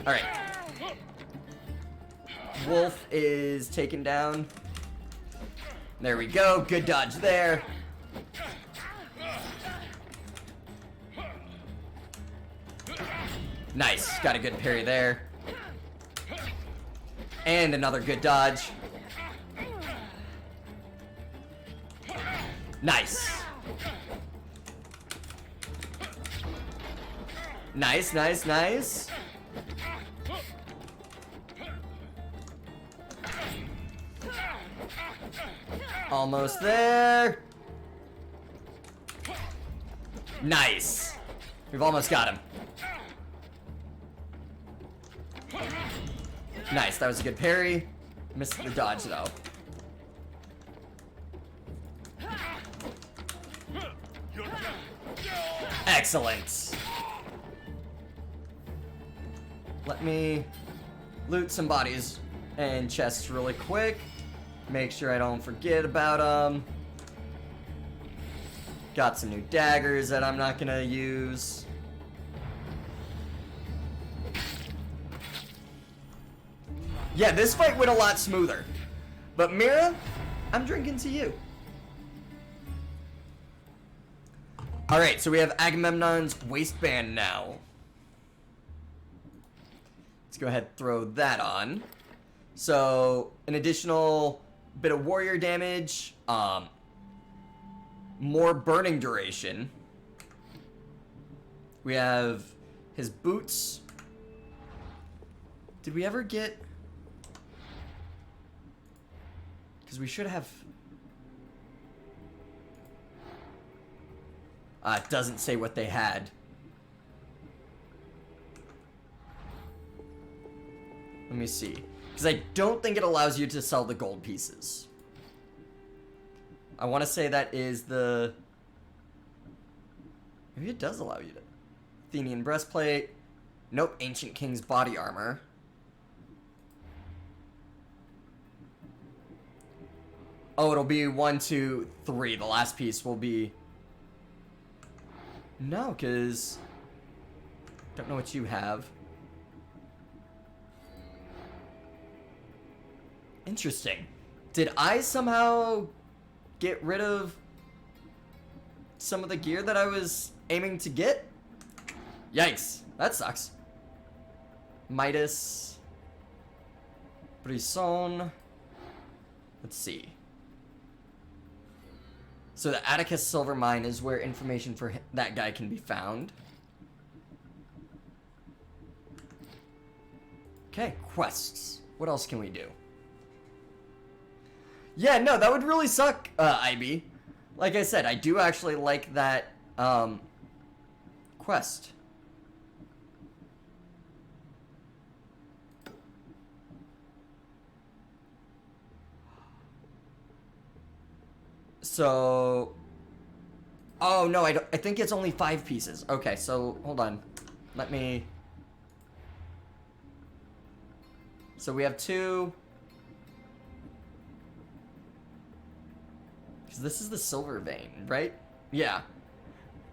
Alright. wolf is taken down. There we go. Good dodge there. Nice. Got a good parry there. And another good dodge. Nice. Nice, nice, nice. Almost there. Nice. We've almost got him. Nice, that was a good parry. Missed the dodge though. Excellent. Let me loot some bodies and chests really quick. Make sure I don't forget about them. Got some new daggers that I'm not gonna use. Yeah, this fight went a lot smoother. But Mira, I'm drinking to you. Alright, so we have Agamemnon's waistband now. Let's go ahead and throw that on. So, an additional bit of warrior damage, more burning duration. We have his boots. Did we ever get... Because we should have... it doesn't say what they had. Let me see. Because I don't think it allows you to sell the gold pieces. I want to say that is the... Maybe it does allow you to... Athenian breastplate. Nope, Ancient King's body armor. Oh, it'll be 1, 2, 3. The last piece will be... No, because... Don't know what you have. Interesting. Did I somehow get rid of some of the gear that I was aiming to get? Yikes. That sucks. Midas. Brisson. Let's see. So the Atticus Silver Mine is where information for that guy can be found. Okay, quests. What else can we do? Yeah, no, that would really suck, IB. Like I said, I do actually like that, quest. So... Oh, no, I think it's only 5 pieces. Okay, so, hold on. Let me... So we have 2... Because this is the silver vein, right? Yeah.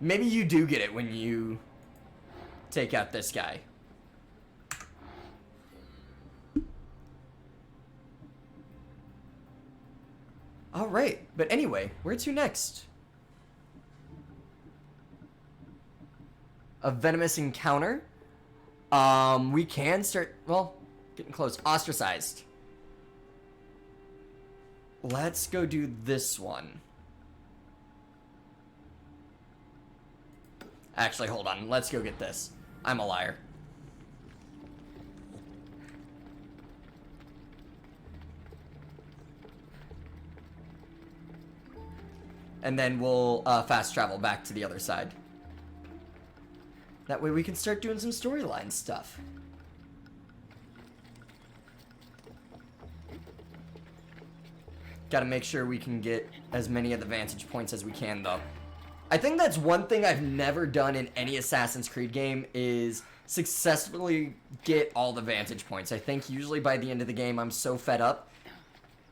Maybe you do get it when you take out this guy. Alright, but anyway, where to next? A venomous encounter? We can start, well, getting close. Ostracized. Let's go do this one. Actually, hold on. Let's go get this. I'm a liar. And then we'll fast travel back to the other side. That way we can start doing some storyline stuff. Gotta make sure we can get as many of the vantage points as we can, though. I think that's one thing I've never done in any Assassin's Creed game is successfully get all the vantage points. I think usually by the end of the game I'm so fed up.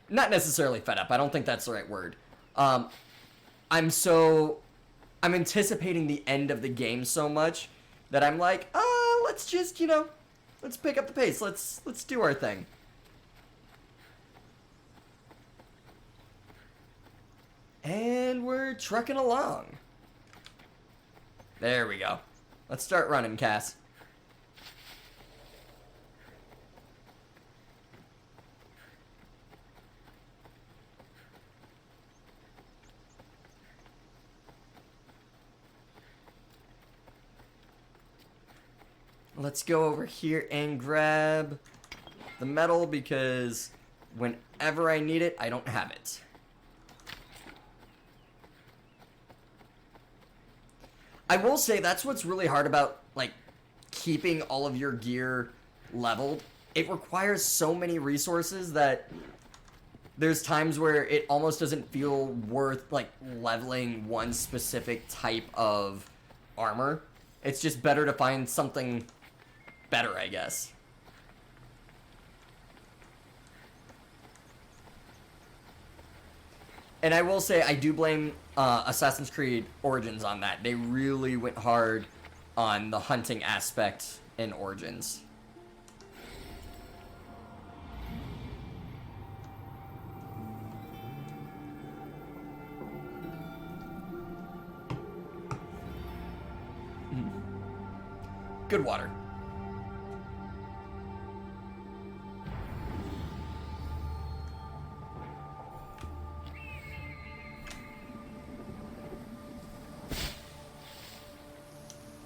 Not necessarily fed up, I don't think that's the right word. I'm anticipating the end of the game so much that I'm like, let's just, let's pick up the pace. Let's do our thing. And we're trucking along. There we go. Let's start running, Cass. Let's go over here and grab the metal because whenever I need it, I don't have it. I will say that's what's really hard about, like, keeping all of your gear leveled. It requires so many resources that there's times where it almost doesn't feel worth, like, leveling one specific type of armor. It's just better to find something better, I guess. And I will say, I do blame Assassin's Creed Origins on that. They really went hard on the hunting aspect in Origins. Good water.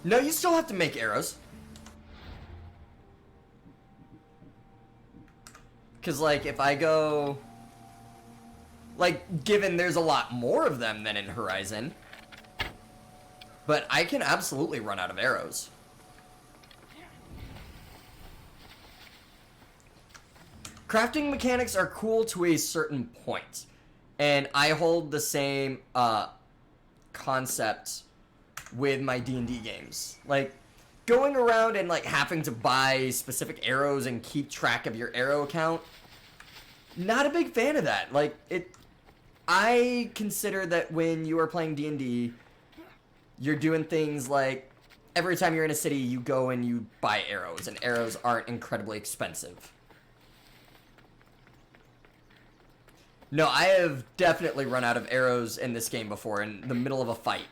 No, you still have to make arrows. Because, like, if I go... Like, given there's a lot more of them than in Horizon. But I can absolutely run out of arrows. Crafting mechanics are cool to a certain point. And I hold the same concept with my D&D games. Like, going around and, like, having to buy specific arrows and keep track of your arrow count, not a big fan of that. Like, I consider that when you are playing D&D, you're doing things like, every time you're in a city, you go and you buy arrows, and arrows aren't incredibly expensive. No, I have definitely run out of arrows in this game before, in the middle of a fight.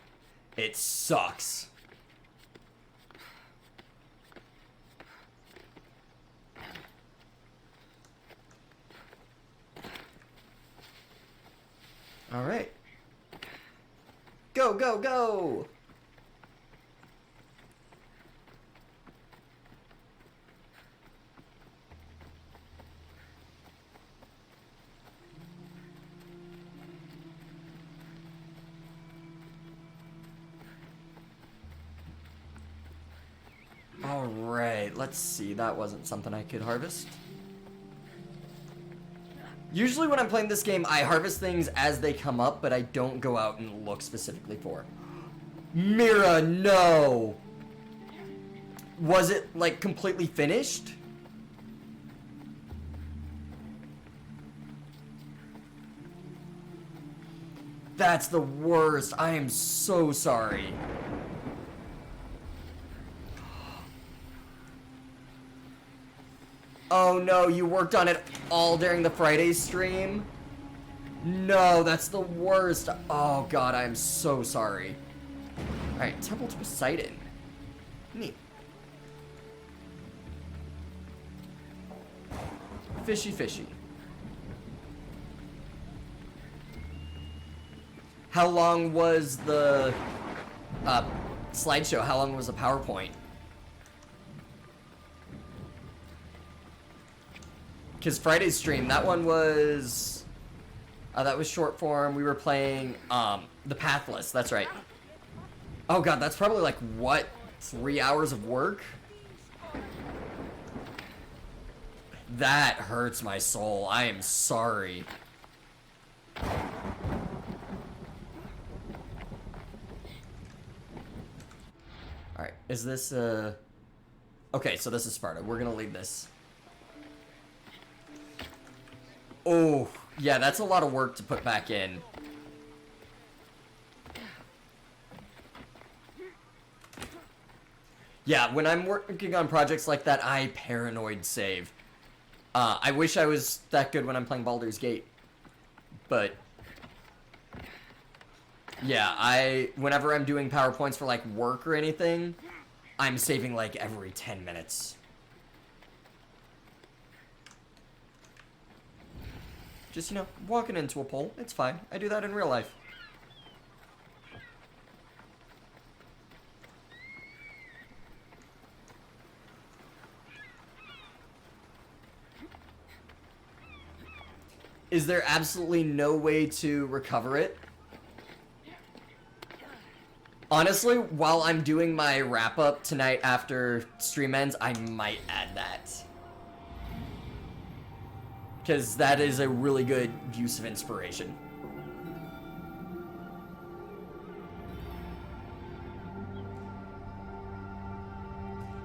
It sucks. All right. Go, go, go! Alright, let's see. That wasn't something I could harvest. Usually when I'm playing this game, I harvest things as they come up, but I don't go out and look specifically for. Mira, no! Was it, like, completely finished? That's the worst. I am so sorry. Oh no, you worked on it all during the Friday stream? No, that's the worst. Oh god, I'm so sorry. Alright, Temple to Poseidon. Neat. Fishy, fishy. How long was the slideshow? How long was the PowerPoint? Because Friday's stream, that one was... that was short form. We were playing the Pathless, that's right. Oh god, that's probably like, what, 3 hours of work? That hurts my soul. I am sorry. Alright, is this, okay, so this is Sparta. We're gonna leave this. Oh, yeah, that's a lot of work to put back in. Yeah, when I'm working on projects like that, I paranoid save. I wish I was that good when I'm playing Baldur's Gate. But Yeah, whenever I'm doing PowerPoints for, like, work or anything, I'm saving, like, every 10 minutes. Just, you know, walking into a pole. It's fine. I do that in real life. Is there absolutely no way to recover it? Honestly, while I'm doing my wrap-up tonight after stream ends, I might add that. Because that is a really good use of inspiration.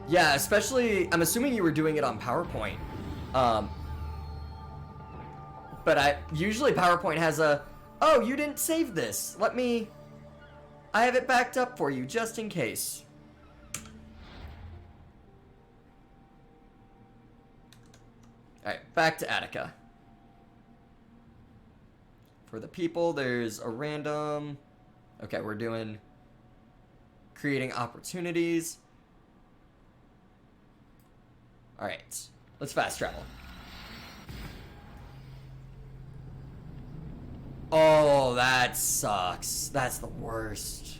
Yeah, especially, I'm assuming you were doing it on PowerPoint. But usually PowerPoint has a, oh, you didn't save this. I have it backed up for you, just in case. Alright, back to Attica. For the people, there's a random... Okay, we're doing... creating opportunities. Alright, let's fast travel. Oh, that sucks. That's the worst.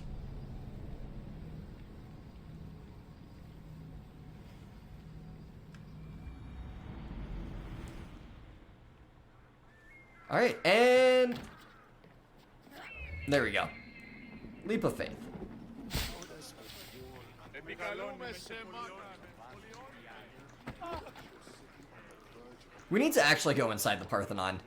Alright, and... there we go. Leap of faith. We need to actually go inside the Parthenon.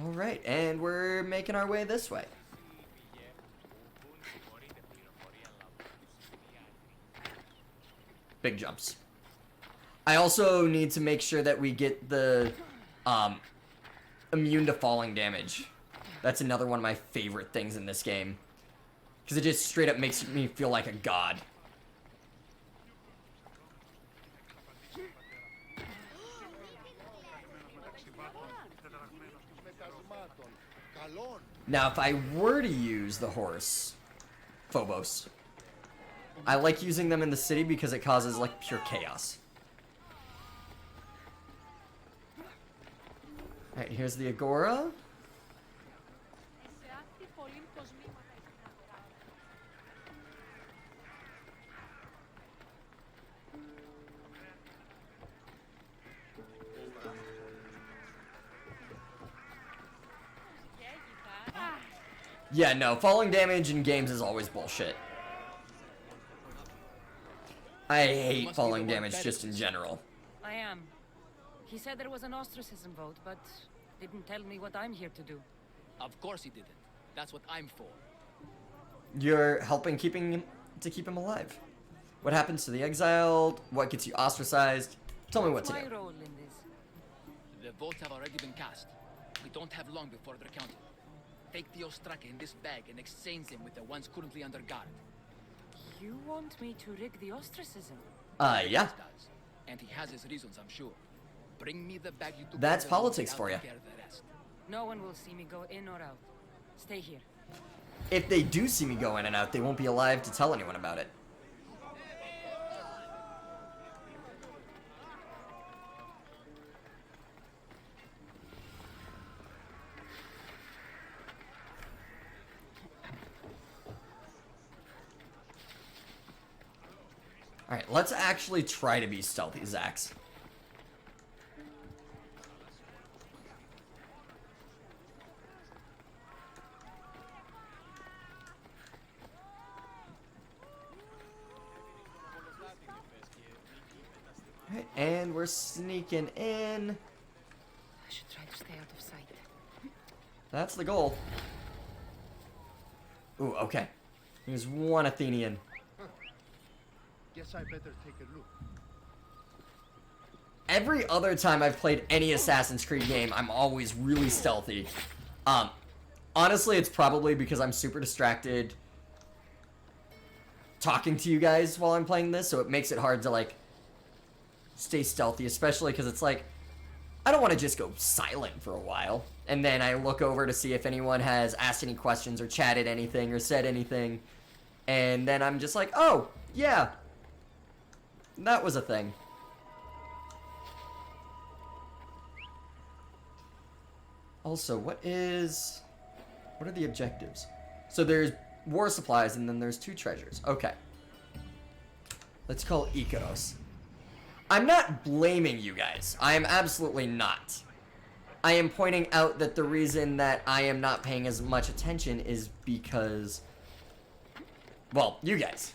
Alright, and we're making our way this way. Big jumps. I also need to make sure that we get the immune to falling damage. That's another one of my favorite things in this game. Because it just straight up makes me feel like a god. Now, if I were to use the horse, Phobos, I like using them in the city because it causes, like, pure chaos. Alright, here's the Agora. Yeah, no, falling damage in games is always bullshit. I hate falling damage just in general. I am. He said there was an ostracism vote, but didn't tell me what I'm here to do. Of course he didn't. That's what I'm for. You're helping keep him alive. What happens to the exiled? What gets you ostracized? Tell me what to do. My role in this. The votes have already been cast. We don't have long before they're counted. Take the Ostraka in this bag and exchange them with the ones currently under guard. You want me to rig the ostracism? Yeah. And he has his reasons, I'm sure. Bring me the bag you took. That's politics for you. No one will see me go in or out. Stay here. If they do see me go in and out, they won't be alive to tell anyone about it. Alright, let's actually try to be stealthy, Zax. Alright, and we're sneaking in. I should try to stay out of sight. That's the goal. Ooh, okay. There's one Athenian. Guess I better take a look. Every other time I've played any Assassin's Creed game, I'm always really stealthy. Honestly, it's probably because I'm super distracted talking to you guys while I'm playing this, so it makes it hard to, like, stay stealthy, especially because it's like, I don't want to just go silent for a while, and then I look over to see if anyone has asked any questions or chatted anything or said anything, and then I'm just like, oh, yeah, that was a thing. Also, what are the objectives? So there's war supplies, and then there's 2 treasures. Okay. Let's call Ikaros. I'm not blaming you guys. I am absolutely not. I am pointing out that the reason that I am not paying as much attention is because, well, you guys.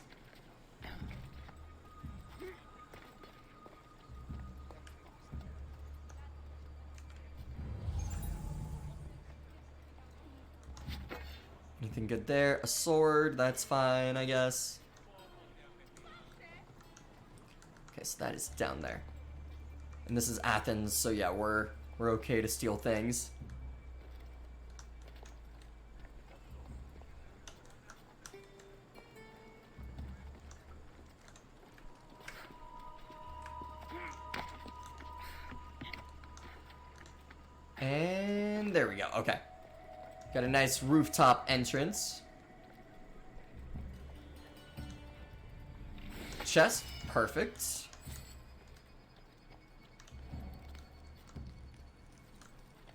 Anything good there? A sword, that's fine, I guess. Okay, so that is down there. And this is Athens, so yeah, we're okay to steal things. And there we go, okay. Got a nice rooftop entrance. Chest, perfect.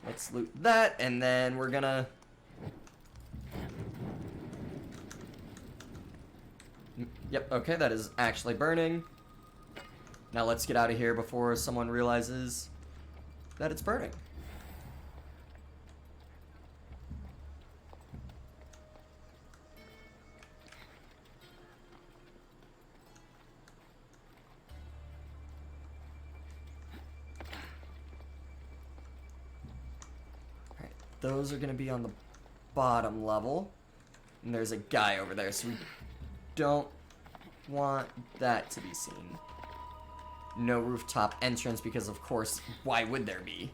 Let's loot that, and then we're gonna... Yep, okay, that is actually burning. Now let's get out of here before someone realizes that it's burning. Those are going to be on the bottom level. And there's a guy over there, so we don't want that to be seen. No rooftop entrance because, of course, why would there be?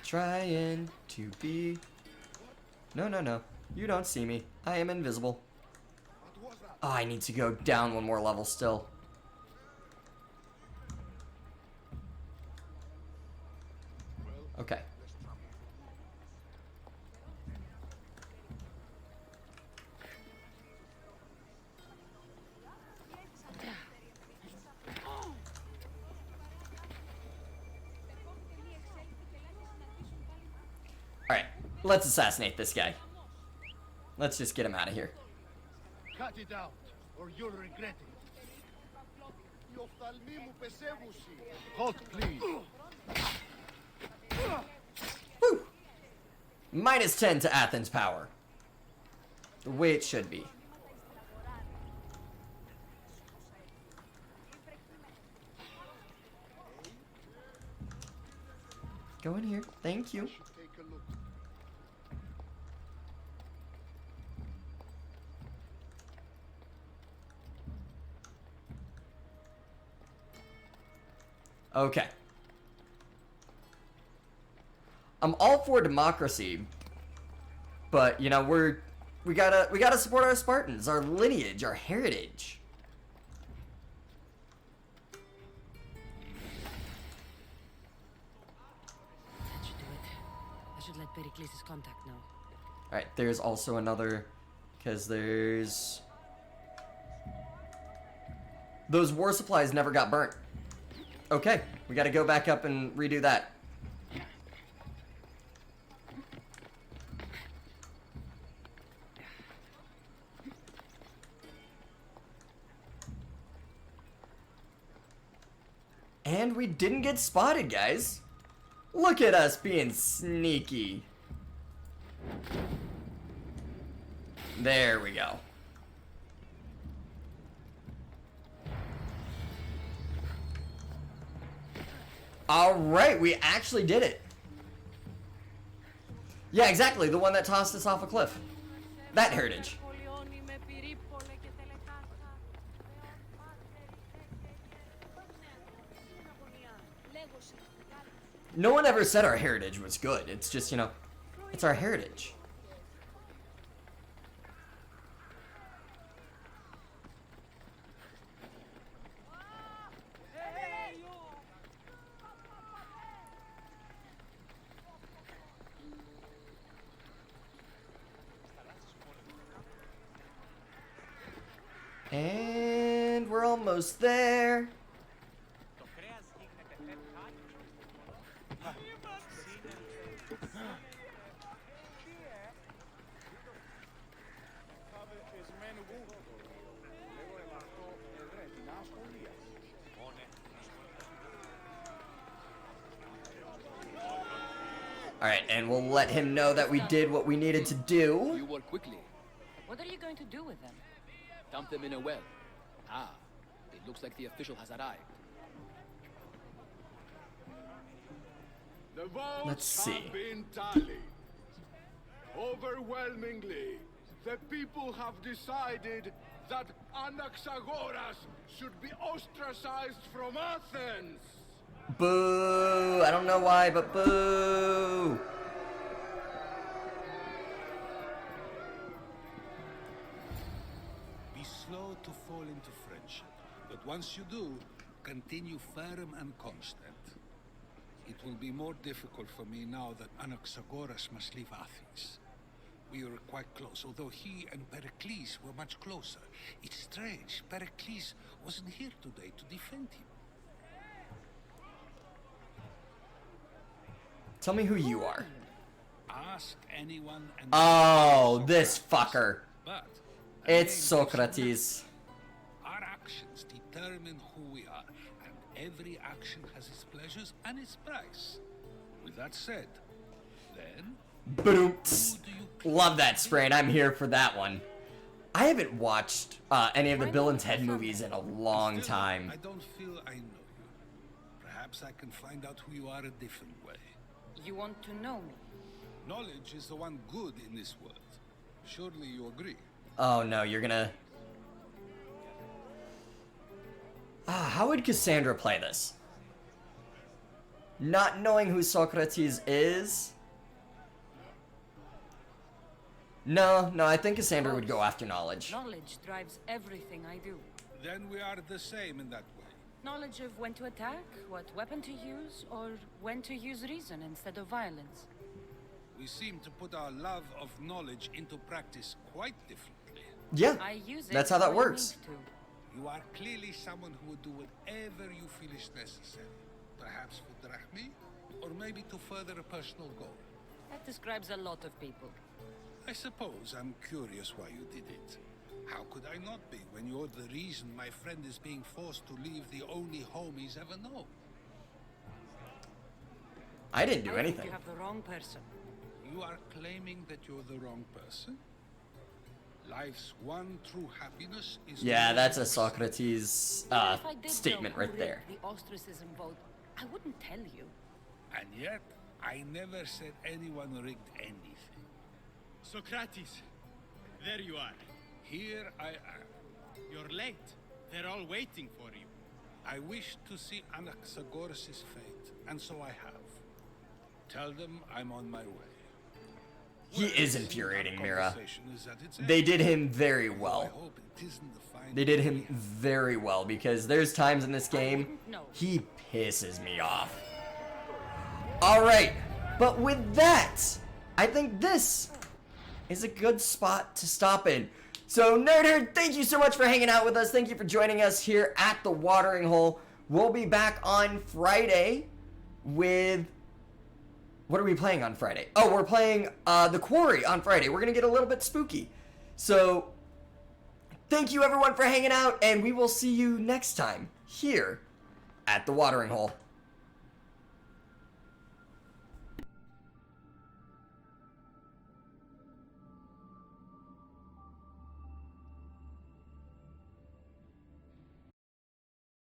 Trying to be... No, no, no. You don't see me. I am invisible. Oh, I need to go down one more level still. Okay. Alright, let's assassinate this guy. Let's just get him out of here. Cut it out, or you'll regret it. Halt, please. Woo! Minus 10 to Athens power. The way it should be. Go in here. Thank you. Okay. I'm all for democracy, but you know, we gotta support our Spartans, our lineage, our heritage. That should do it. I should let Pericles' contact know. Alright, there's also another, because there's... Those war supplies never got burnt. Okay, we gotta go back up and redo that. And we didn't get spotted, guys. Look at us being sneaky. There we go. Alright, we actually did it. Yeah, exactly, the one that tossed us off a cliff. That heritage. No one ever said our heritage was good. It's just, you know, it's our heritage. And we're almost there. Alright, and we'll let him know that we did what we needed to do. You work quickly. What are you going to do with them? Dump them in a well. Ah, it looks like the official has arrived. The votes Let's see. have been tallied. Overwhelmingly, the people have decided that Anaxagoras should be ostracized from Athens. Boo! I don't know why, but boo! Be slow to fall into friendship, but once you do, continue firm and constant. It will be more difficult for me now that Anaxagoras must leave Athens. We were quite close, although he and Pericles were much closer. It's strange, Pericles wasn't here today to defend him. Tell me who you are. Ask anyone and Oh, this fucker. But It's Socrates. our actions determine who we are, and every action has its pleasures and its price. With that said, then Boom. Love that spray, and I'm here for that one. I haven't watched any of the Bill and Ted movies in a long still, time. I don't feel I know you. Perhaps I can find out who you are a different way. You want to know me? Knowledge is the one good in this world. Surely you agree. Oh no, you're gonna... how would Cassandra play this? Not knowing who Socrates is? No, I think Cassandra would go after knowledge. Knowledge drives everything I do. Then we are the same in that way. Knowledge of when to attack, what weapon to use, or when to use reason instead of violence. We seem to put our love of knowledge into practice quite differently. Yeah, I use it that's how that when I works. need to. You are clearly someone who would do whatever you feel is necessary. Perhaps for drachmi, or maybe to further a personal goal. That describes a lot of people. I suppose I'm curious why you did it. How could I not be when you're the reason my friend is being forced to leave the only home he's ever known? I didn't do I think anything. you have the wrong person. You are claiming that you're the wrong person? Life's one true happiness is... Yeah, that's a Socrates If I did statement know who right there. rigged the ostracism vote, I wouldn't tell you. And yet, I never said anyone rigged anything. Socrates, there you are. Here I am. You're late. They're all waiting for you. I wish to see Anaxagoras' fate, and so I have. Tell them I'm on my way. He is infuriating, Mira. Conversation is at its They end. did him very I well. hope it isn't the final They did him way. very well because there's times in this game wouldn't know. he pisses me off. Alright, but with that, I think this is a good spot to stop in. So, Nerdherd, thank you so much for hanging out with us. Thank you for joining us here at the Watering Hole. We'll be back on Friday with... What are we playing on Friday? Oh, we're playing The Quarry on Friday. We're going to get a little bit spooky. So, thank you everyone for hanging out, and we will see you next time here at the Watering Hole.